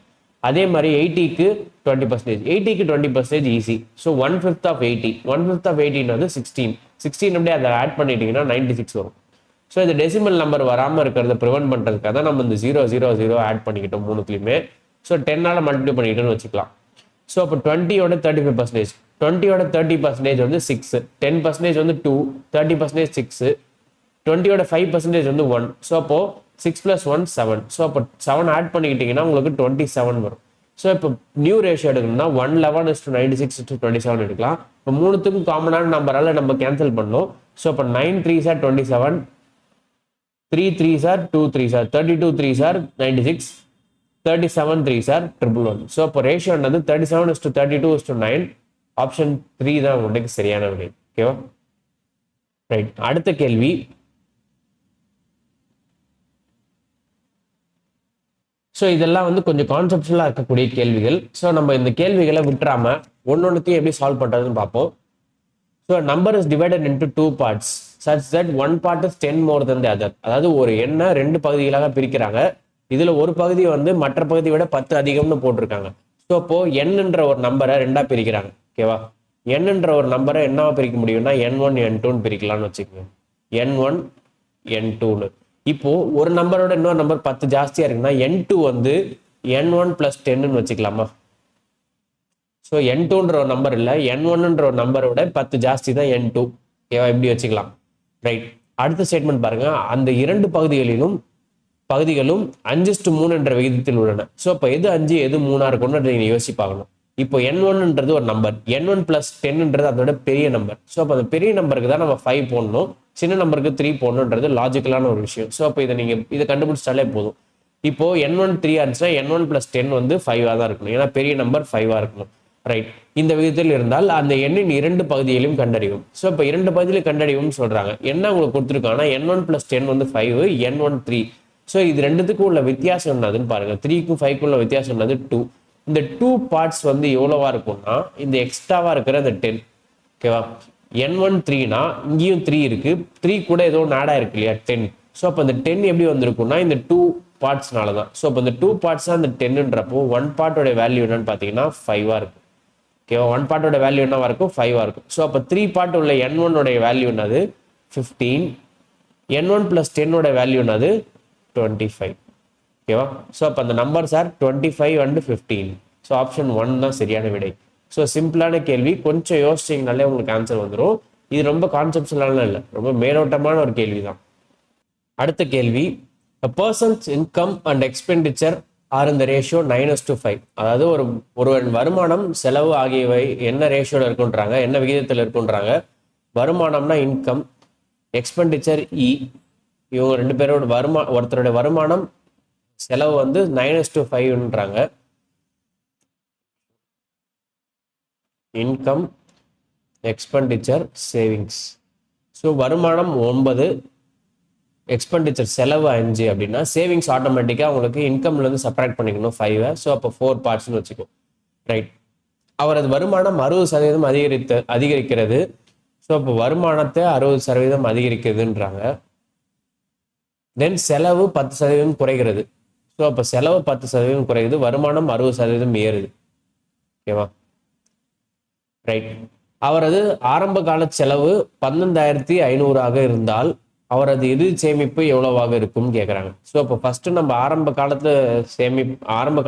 அதே மாதிரி 80க்கு 20%, 80க்கு 20% ஈஸி. ஸோ 1/5 ஆஃப் 80, 1/5 ஆஃப் 80 16 அப்படியே அதை ஆட் பண்ணிட்டீங்கன்னா 96 வரும். ஸோ இந்த டெசிமல் நம்பர் வராமல் இருக்கிறத ப்ரிவென்ட் பண்ணுறதுக்காக தான் நம்ம இந்த 0 0 0 ஆட் பண்ணிக்கிட்டோம் மூணுத்துலையுமே. ஸோ 10ஆல் மல்டிப்ளை பண்ணிக்கிட்டோன்னு வச்சுக்கலாம். ஸோ அப்போ 20யோட 35%, 20யோட 30% வந்து 6, 10% வந்து 2, 30% 6, 20யோட 5% வந்து 1. ஸோ அப்போ 6 + 1 7. ஸோ அப்போ 7 ஆட் பண்ணிக்கிட்டீங்கன்னா உங்களுக்கு 27 வரும். ஸோ இப்போ நியூ ரேஷியோ எடுக்கணும்னா 111:96:27 எடுக்கலாம். இப்போ மூணுத்துக்கும் காமனான நம்பரால் நம்ம கேன்சல் பண்ணோம். ஸோ அப்போ 9 3s are 27, 3 3s are 2 3s are 32 3s are 96, 37 3s are 111. So அப்போ ரேஷியோ என்னது 37:32:9. ஆப்ஷன் 3 தான் உங்களுக்கு சரியான விடை. ஓகேவா? ரைட். அடுத்த கேள்வி, ஸோ இதெல்லாம் வந்து கொஞ்சம் கான்செப்டுவலாக இருக்கக்கூடிய கேள்விகள். ஸோ நம்ம இந்த கேள்விகளை விட்டுறாம ஒன்னொன்னுத்தையும் எப்படி சால்வ் பண்றதுன்னு பார்ப்போம். So number is divided into 2 parts such that one part is 10 more than the other. அதாவது ஒரு எண்ணை 2 பகுதிகளாக பிரிக்கிறாங்க. இதுல ஒரு பகுதி வந்து மற்ற பகுதியை விட 10 அதிகம்னு போட்டிருக்காங்க. ஸோ அப்போ என்ற ஒரு நம்பரை 2ஆ பிரிக்கிறாங்க. ஓகேவா? என்ற ஒரு நம்பரை என்னவா பிரிக்க முடியும்னா n1 n2ன்னு பிரிக்கலாம்னு வச்சுக்கோங்க. n1 n2ன்னு. இப்போ ஒரு நம்பரோட இன்னொரு நம்பர் 10 ஜாஸ்தியா இருக்குன்னா n2 வந்து n1 + 10ன்னு வச்சுக்கலாமா? ஸோ n2ன்ற ஒரு நம்பர் இல்லை, n1ன்ற ஒரு நம்பரோட 10 ஜாஸ்தி தான் n2. ஓகேவா? இப்படி வச்சுக்கலாம். ரைட். அடுத்த ஸ்டேட்மெண்ட் பாருங்க, அந்த இரண்டு பகுதிகளும் 5:3 என்ற விகிதத்தில் உள்ளன. ஸோ இப்போ எது 5 எது 3 இருக்கும்னு நீங்க யோசிப்பாகணும். இப்போ n1ன்றது ஒரு நம்பர், n1 + 10ன்றது அதோட பெரிய நம்பர். ஸோ அப்போ அந்த பெரிய நம்பருக்கு தான் நம்ம 5 போடணும், சின்ன நம்பருக்கு 3 போடணுன்றது லாஜிக்கலான ஒரு விஷயம். ஸோ அப்போ இதை கண்டுபிடிச்சிட்டாலே போதும். இப்போ n1 3 இருந்துச்சுன்னா n1 + 10 வந்து 5ஆக தான் இருக்கணும், ஏன்னா பெரிய நம்பர் 5ஆக இருக்கணும். ரைட். இந்த விதத்தில் இருந்தால் அந்த எண்ணின் 2 பகுதிகளையும் கண்டறியும். ஸோ இப்போ 2 பகுதியிலும் கண்டறியும்னு சொல்றாங்க. என்ன உங்களுக்கு கொடுத்துருக்காங்கன்னா n1 + 10 வந்து 5, n1 3. ஸோ இது ரெண்டுத்துக்கும் உள்ள வித்தியாசம் என்னதுன்னு பாருங்க. 3க்கும் 5க்கும் உள்ள வித்தியாசம் என்னது 2. இந்த 2 பார்ட்ஸ் வந்து எவ்வளவா இருக்கும்னா இந்த எக்ஸ்ட்ராவா இருக்கிற இந்த 10. ஓகேவா? n1 3னா இங்கேயும் 3 இருக்கு, 3 கூட ஏதோ நாடா இருக்கு இல்லையா 10. ஸோ அப்போ இந்த 10 எப்படி வந்திருக்கும்னா இந்த 2 பார்ட்ஸ்னால தான். ஸோ அப்போ இந்த 2 பார்ட்ஸ் தான் இந்த 10ன்றப்போ 1 பார்ட்டோட வேல்யூ என்னன்னு பார்த்தீங்கன்னா 5ஆ இருக்கு. ஓகேவா? 1 பார்ட்டோட வேல்யூ என்னவா இருக்கும்? 5ஆ இருக்கும். ஸோ அப்போ 3 பார்ட் உள்ள n1 உடைய வேல்யூ என்னது 15, n1 + 10 உடைய வேல்யூ என்னது 25. ஓகேவா? ஸோ அப்போ அந்த numbers are 25 and 15. So option 1 தான் சரியான விடை. ஸோ சிம்பிளான கேள்வி, கொஞ்சம் யோசிச்சிங்கனாலே உங்களுக்கு ஆன்சர் வந்துடும். இது ரொம்ப கான்செப்ட்லாம் இல்லை, ரொம்ப மேலோட்டமான ஒரு கேள்வி தான். அடுத்த கேள்வி, a person's income and expenditure are in the ratio 9:5. அதாவது ஒருவன் வருமானம் செலவு ஆகியவை என்ன ரேஷியோல இருக்குன்றாங்க, என்ன விகிதத்தில் இருக்குன்றாங்க. வருமானம்னா இன்கம், எக்ஸ்பெண்டிச்சர் இ. இவங்க 2 பேரோட ஒருத்தரோட வருமானம் செலவு வந்து 9:5ன்றாங்க. Income, expenditure, savings. ஸோ வருமானம் 9, எக்ஸ்பெண்டிச்சர் செலவு 5 அப்படின்னா சேவிங்ஸ் ஆட்டோமேட்டிக்காக உங்களுக்கு இன்கம்லேருந்து சப்ராக்ட் பண்ணிக்கணும் 5. ஸோ அப்போ 4 பார்ட்ஸ்னு வச்சுக்கோ. ரைட். அவரது வருமானம் 60% அதிகரிக்கிறது. ஸோ அப்போ வருமானத்தை 60% அதிகரிக்கிறதுன்றாங்க. தென் செலவு 10% குறைகிறது. ஸோ அப்போ செலவு 10% குறையுது, வருமானம் 60% ஏறுது. ஓகேவா? ரைட். அவரது ஆரம்ப கால செலவு 15,500 இருந்தால் அவரது இறுதி சேமிப்பு எவ்வளவாக இருக்கும்னு கேட்குறாங்க. ஸோ அப்போ ஃபர்ஸ்ட் நம்ம ஆரம்ப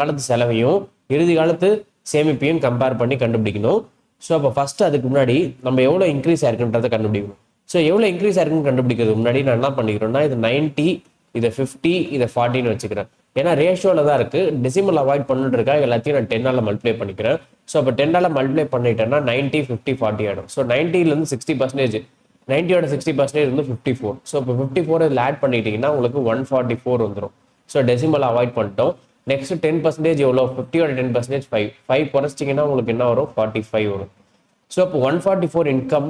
காலத்து செலவையும் இறுதி காலத்து சேமிப்பையும் கம்பேர் பண்ணி கண்டுபிடிக்கணும். ஸோ அப்போ ஃபர்ஸ்ட் அதுக்கு முன்னாடி நம்ம எவ்வளோ இன்க்ரீஸ் ஆயிருக்குன்றதை கண்டுபிடிக்கணும். ஸோ எவ்வளோ இன்க்ரீஸ் ஆயிருக்குன்னு கண்டுபிடிக்கிறதுக்கு முன்னாடி நான் என்ன பண்ணிக்கிறேன்னா இது 90, இதை 50, இதை 40ன்னு வச்சுக்கிறேன். ஏன்னா ரேஷியோவில் தான் இருக்குது. டெசிமல் அவாய்ட் பண்ணிட்டு எல்லாத்தையும் நான் 10ஆல் மல்டிப்ளை பண்ணிக்கிறேன். ஸோ அப்போ 10ஆல் மல்டிப்ளை பண்ணிட்டேன்னா 90, 50, 40 ஆகிடும். ஸோ 90லேருந்து 60%, 90யோட 60% வந்து 54. ஸோ இப்போ 54 இதில் ஆட் பண்ணிட்டீங்கன்னா உங்களுக்கு 144 வந்துடும். ஸோ டெசிமல் அவாய்ட் பண்ணிட்டோம். நெக்ஸ்ட் 10% எவ்வளோ? 50யோட 10% 5. 5 குறைச்சிங்கன்னா உங்களுக்கு என்ன வரும்? 45 வரும். ஸோ இப்போ 144 இன்கம்,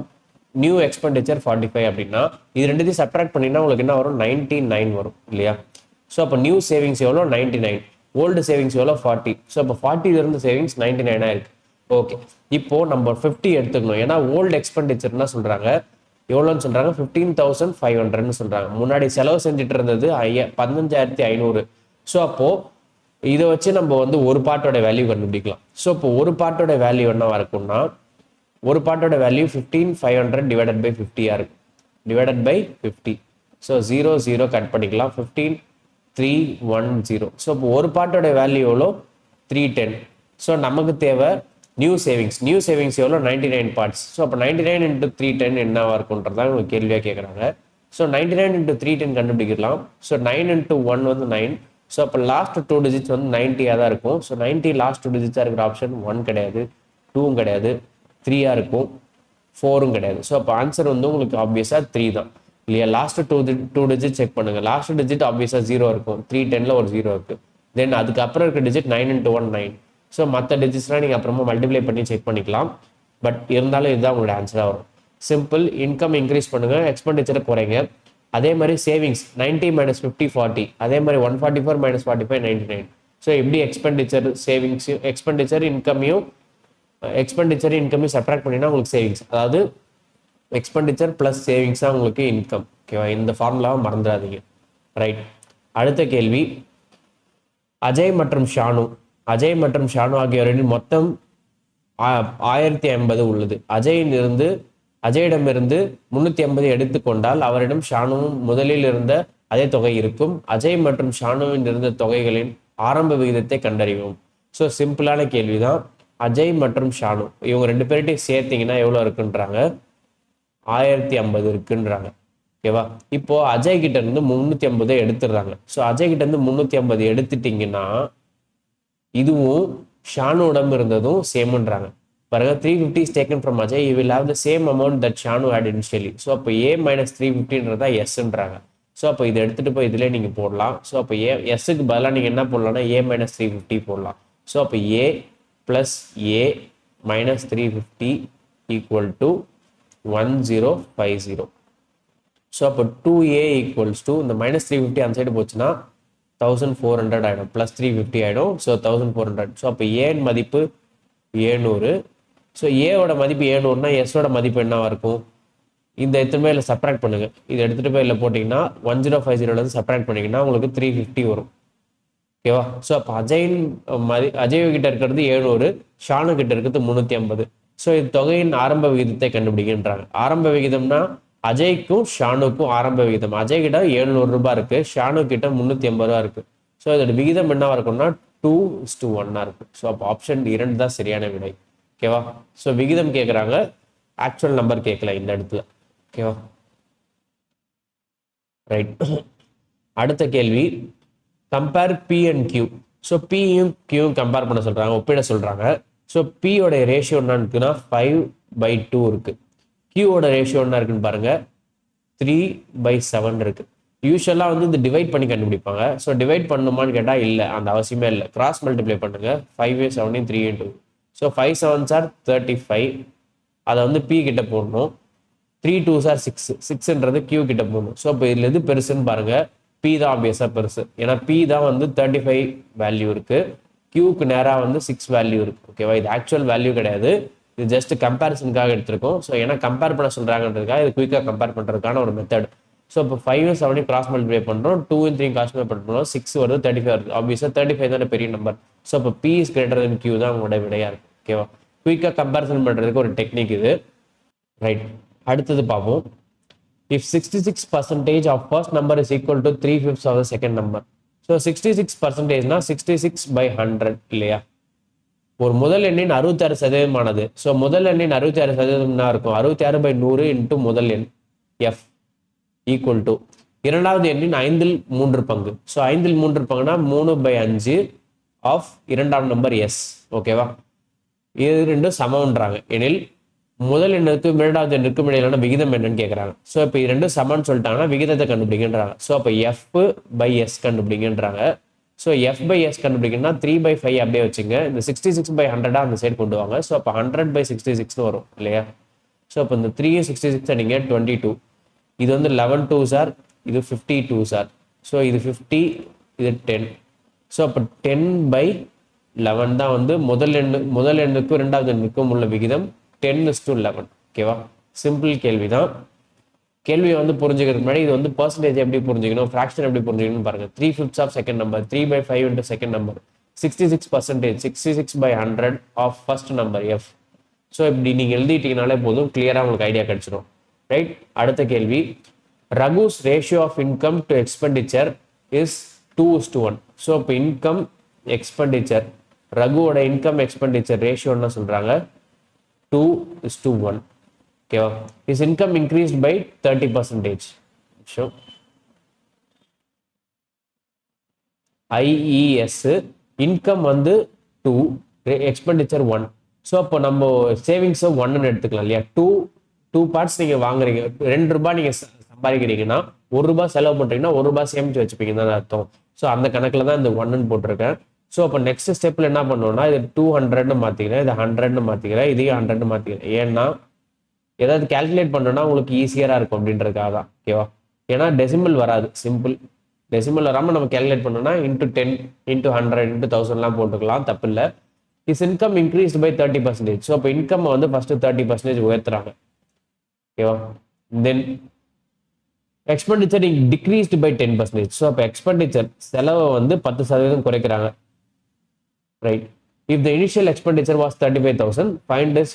நியூ எக்ஸ்பெண்டிச்சர் 45 அப்படின்னா இது ரெண்டுத்தையும் சப்ட்ராக்ட் பண்ணினா உங்களுக்கு என்ன வரும்? 99 வரும் இல்லையா? ஸோ அப்போ நியூ சேவிங்ஸ் எவ்வளோ? 99. ஓல்டு சேவிங்ஸ் எவ்வளோ? 40. ஸோ அப்போ 40லேருந்து சேவிங்ஸ் 99 இருக்கு. ஓகே, இப்போ நம்ம 50 எடுத்துக்கணும். ஏன்னா ஓல்டு எக்ஸ்பெண்டிச்சர்னா சொல்றாங்க எவ்வளோன்னு சொல்றாங்க? 15,500ன்னு சொல்றாங்க. முன்னாடி செலவு செஞ்சுட்டு இருந்தது 15,500. ஸோ அப்போ இதை வச்சு நம்ம வந்து ஒரு பார்ட்டோட வேல்யூ கண்டுபிடிக்கலாம். ஸோ இப்போ ஒரு பார்ட்டோட வேல்யூ என்னவா இருக்கும்னா, ஒரு பார்ட்டோட வேல்யூ 15,500 டிவைடட் பை 50 இருக்கு, டிவைடட் பை 50. ஸோ 0, 0 கட் பண்ணிக்கலாம். 15,310. ஸோ இப்போ ஒரு பார்ட்டோட வேல்யூ எவ்வளோ? 310. ஸோ நமக்கு தேவை நியூ சேவிங்ஸ். நியூ சேவிங்ஸ் எவ்வளோ? 99 பார்ட்ஸ். ஸோ அப்போ 99 × 310 என்னவா இருக்குன்றதான் ஒரு கேள்வியாக கேட்குறாங்க. ஸோ 99 × 310 கண்டுபிடிக்கலாம். ஸோ 9 × 1 வந்து 9. ஸோ அப்போ லாஸ்ட் 2 டிஜிட்ஸ் வந்து 90 தான் இருக்கும். ஸோ 90 லாஸ்ட் 2 டிஜிட்ஸாக இருக்கிற ஆப்ஷன் 1 கிடையாது, 2 கிடையாது, 3 இருக்கும், 4 கிடையாது. ஸோ அப்போ ஆன்சர் வந்து உங்களுக்கு ஆப்வியஸாக 3 தான் இல்லையா? லாஸ்ட் 2 டிஜிட் செக் பண்ணுங்க. லாஸ்ட் டிஜிட் ஆப்வியஸாக 0 இருக்கும். 310ல் ஒரு 0 இருக்கு. தென் அதுக்கப்புறம் இருக்க டிஜிட் 9 × 1 9. ஸோ மற்ற டிஜிட்ஸ்லாம் நீங்கள் அப்புறமா மல்டிப்ளை பண்ணி செக் பண்ணிக்கலாம். பட் இருந்தாலும் இதுதான் உங்களோட ஆன்சராக வரும். சிம்பிள். இன்கம் இன்க்ரீஸ் பண்ணுங்க, எக்ஸ்பெண்டிச்சரை குறைங்க. அதே மாதிரி சேவிங்ஸ் 90 - 50 40. அதே மாதிரி 144 - 45 99. ஸோ எப்படி எக்ஸ்பெண்டிச்சர் சேவிங்ஸையும் எக்ஸ்பெண்டிச்சர் இன்கமையும் சப்ட்ராக்ட் பண்ணினா உங்களுக்கு சேவிங்ஸ், அதாவது எக்ஸ்பெண்டிச்சர் ப்ளஸ் சேவிங்ஸாக உங்களுக்கு இன்கம். ஓகேவா? இந்த ஃபார்முலாவை மறந்துடாதீங்க. ரைட். அடுத்த கேள்வி, அஜய் மற்றும் ஷானு ஆகியோரின் மொத்தம் 1050 உள்ளது. அஜயிடமிருந்து 350 எடுத்துக்கொண்டால் அவரிடம் ஷானுவும் முதலில் இருந்த அதே தொகை இருக்கும். அஜய் மற்றும் ஷானுவின் இருந்த தொகைகளின் ஆரம்ப விகிதத்தை கண்டறிவோம். ஸோ சிம்பிளான கேள்விதான். அஜய் மற்றும் ஷானு இவங்க 2 பேர்ட்டையும் சேர்த்தீங்கன்னா எவ்வளோ இருக்குன்றாங்க? 1050 இருக்குன்றாங்க. ஓகேவா? இப்போ அஜய் கிட்ட இருந்து 350 எடுத்துடுறாங்க. ஸோ அஜய் கிட்ட இருந்து 350 எடுத்துட்டீங்கன்னா இதுவும் ஷானுடம் இருந்ததும் சேம்ன்றாங்க. பாருங்க, 350 is taken from Ajay. You will have the same amount that Shanu had initially. So அப்போ A - 350ன்றதா எஸ்ன்றாங்க. ஸோ அப்போ இதை எடுத்துட்டு போய் இதிலே நீங்கள் போடலாம். ஸோ அப்போ எஸ்ஸுக்கு பதிலாக நீங்கள் என்ன போடலாம்னா A - 350 போடலாம். ஸோ அப்போ A + A - 350 = 1050. ஸோ அப்போ 2A = இந்த -350 அந்த சைடு போச்சுன்னா 1400 ஆகிடும், ப்ளஸ் 350 ஆகிடும். ஸோ 1400. ஸோ அப்போ ஏன் மதிப்பு 700. ஸோ ஏவோட மதிப்பு 700னா எஸ்ஸோட மதிப்பு என்னவா இருக்கும்? இந்த எத்தனை இல்லை சப்ராக்ட் பண்ணுங்க. இது எடுத்துகிட்டு போய் இல்லை போட்டிங்கன்னா 1050 சப்ராக்ட் பண்ணிங்கன்னா உங்களுக்கு 350 வரும். ஓகேவா? ஸோ அப்போ அஜய் கிட்ட இருக்கிறது 700, ஷானு கிட்ட இருக்கிறது 350. ஸோ இது தொகையின் ஆரம்ப விகிதத்தை கண்டுபிடிக்கின்றாங்க. ஆரம்ப விகிதம்னா அஜய்க்கும் ஷானுக்கும் ஆரம்ப விகிதம். அஜய் கிட்ட 700 ரூபாய் இருக்கு, ஷானு கிட்ட 350 ரூபா இருக்கு. ஸோ இதோட விகிதம் என்னவா இருக்கும்னா 2:1 இருக்கு. ஸோ அப்போ ஆப்ஷன் 2 தான் சரியான விடை. ஓகேவா? ஸோ விகிதம் கேட்குறாங்க, ஆக்சுவல் நம்பர் கேட்கல இந்த இடத்துல. ஓகேவா? ரைட். அடுத்த கேள்வி, compare P and Q. So Pயும் Qயும் கம்பேர் பண்ண சொல்றாங்க, ஒப்பிட சொல்றாங்க. ஸோ Pயோட ரேஷியோ என்ன இருக்குன்னா 5/2 இருக்கு. Qயோட ரேஷியோ என்ன இருக்குன்னு பாருங்க, 3/7 இருக்கு. யூஸ்வலாக வந்து இந்த டிவைட் பண்ணி கண்டுபிடிப்பாங்க. ஸோ டிவைட் பண்ணுமான்னு கேட்டால் இல்லை, அந்த அவசியமே இல்லை. கிராஸ் மல்டிப்ளை பண்ணுங்க. 5 7 3 2. So 5 7s are 35. அதை வந்து P கிட்ட போடணும். 3 2s are 6. 6ன்றது Q கிட்ட போடணும். ஸோ இப்போ இதில் எது பெருசுன்னு பாருங்க, P தான் ஆப்வியஸாக பெருசு. ஏன்னா P தான் வந்து 35 வேல்யூ இருக்கு, Qக்கு நேராக வந்து 6 வேல்யூ இருக்கு. ஓகேவா? இது ஆக்சுவல் வேல்யூ கிடையாது, இது ஜஸ்ட் கம்பேரிசனுக்காக எடுத்திருக்கோம். ஸோ ஏன்னா கம்பேர் பண்ண சொல்றாங்கன்றதுக்காக இது குயிக்காக கம்பேர் பண்ணுறதுக்கான ஒரு மெத்தட். ஸோ இப்போ 5 7 கிராஸ் மல்டிப்ளை பண்ணுறோம், 2 3 கிராஸ் மல்டிப்ளை பண்ணுறோம், 6 வருது, 35 வருது. ஆப்வியஸாக 35 தான் பெரிய நம்பர். ஸோ இப்போ P is greater than Q தான் உங்களோட விடையா இருக்கு. ஓகேவா? குயிக்காக கம்பேரிசன் பண்ணுறதுக்கு ஒரு டெக்னிக் இது. ரைட். அடுத்தது பார்ப்போம். If 66% of first number is equal to 3/5 of the second number. So 66%னா 66/100 இல்லையா? ஒரு முதல் எண்ணின் 66%. ஸோ முதல் எண்ணின் 66% இருக்கும், 66/100 இன்ட்டு முதல் எண் F = இரண்டாவது எண்ணின் 5/3 ஸோ 5/3 3/5 ஆஃப் இரண்டாம் நம்பர் எஸ். ஓகேவா, இது ரெண்டும் சமம்ன்றாங்க எனில் முதல் எண்ணுக்கும் இரண்டாவது எண்ணுக்கும் இடையிலான விகிதம் என்னன்னு கேட்குறாங்க. ஸோ இப்போ இது ரெண்டும் சமம்னு சொல்லிட்டாங்கன்னா விகிதத்தை கண்டுபிடிக்கின்றாங்க. ஸோ அப்போ F/S கண்டுபிடிக்கின்றாங்க. ஸோ F/S கண்டுபிடிக்கணும்னா 3/5 அப்படியே வச்சுங்க. இந்த 66/100 அந்த சைடு கொண்டு வாங்க. ஸோ அப்போ 100/66 வரும் இல்லையா. ஸோ அப்போ இந்த 366 நீங்கள் 22, இது வந்து 11 2s ஆர், இது 52 சார். ஸோ இது 50, இது 10. ஸோ அப்போ 10/11 தான் வந்து முதல் எண்ணுக்கும் இரண்டாவது எண்ணுக்கும் உள்ள விகிதம் 10:11. ஓகேவா, சிம்பிள் கேள்வி தான். கேள்வியை வந்து புரிஞ்சுக்கிறதுக்கு முன்னாடி இது வந்து பர்சன்டேஜ் எப்படி புரிஞ்சுக்கணும், ஃப்ராக்ஷன் எப்படி புரிஞ்சுக்கணும்னு பாருங்க. 3/5 of second number, 3/5 into second number, 66%, 66/100 of first number F. So இப்படி நீங்கள் எழுதிட்டீங்கனாலே போதும், கிளியராக உங்களுக்கு ஐடியா கிடைச்சிடும். ரைட், அடுத்த கேள்வி. Raghu's ratio of income to expenditure is 2:1. So இப்போ இன்கம் எக்ஸ்பெண்டிச்சர், ரகுவோட இன்கம் எக்ஸ்பெண்டிச்சர் ரேஷியோன்னு சொல்கிறாங்க 2:1. ஓகேவா, his income increased by 30%. Sure. IES income வந்து 2, எக்ஸ்பெண்டிச்சர் 1. ஸோ அப்போ நம்ம சேவிங்ஸை 1ன்னு எடுத்துக்கலாம் இல்லையா. டூ பார்ட்ஸ் நீங்கள் வாங்குறீங்க, ₹2 நீங்கள் சம்பாதிக்கிறீங்கன்னா ₹1 செலவு பண்ணுறீங்கன்னா ₹1 சேமித்து வச்சுப்பீங்கன்னு தான் அர்த்தம். ஸோ அந்த கணக்கில் தான் இந்த 1ன்னு போட்டிருக்கேன். ஸோ அப்போ நெக்ஸ்ட் ஸ்டெப்பில் என்ன பண்ணுவோம்னா இது 200ன்னு மாற்றிக்கிறேன், இது 100ன்னு மாற்றிக்கிறேன், இதையும் 100ன்னு மாற்றிக்கிறேன். ஏன்னா ஏதாவது கேல்குலேட் பண்ணோன்னா உங்களுக்கு ஈஸியராக இருக்கும் அப்படின்றதுக்காக தான். ஓகேவா, ஏன்னா டெசிமல் வராது, சிம்பிள் டெசிமல் வராமல் நம்ம கேல்குலேட் பண்ணோம்னா ×10 ×100 ×1000லாம் போட்டுக்கலாம், தப்பு இல்லை. Is income increased by 30%. So அப்போ இன்கம் வந்து ஃபஸ்ட்டு 30% உயர்த்துறாங்க. ஓகேவா, then expenditure decreased by 10%. So அப்போ எக்ஸ்பெண்டிச்சர் செலவை வந்து 10% குறைக்கிறாங்க. Right, if the initial expenditure was 35,000, find this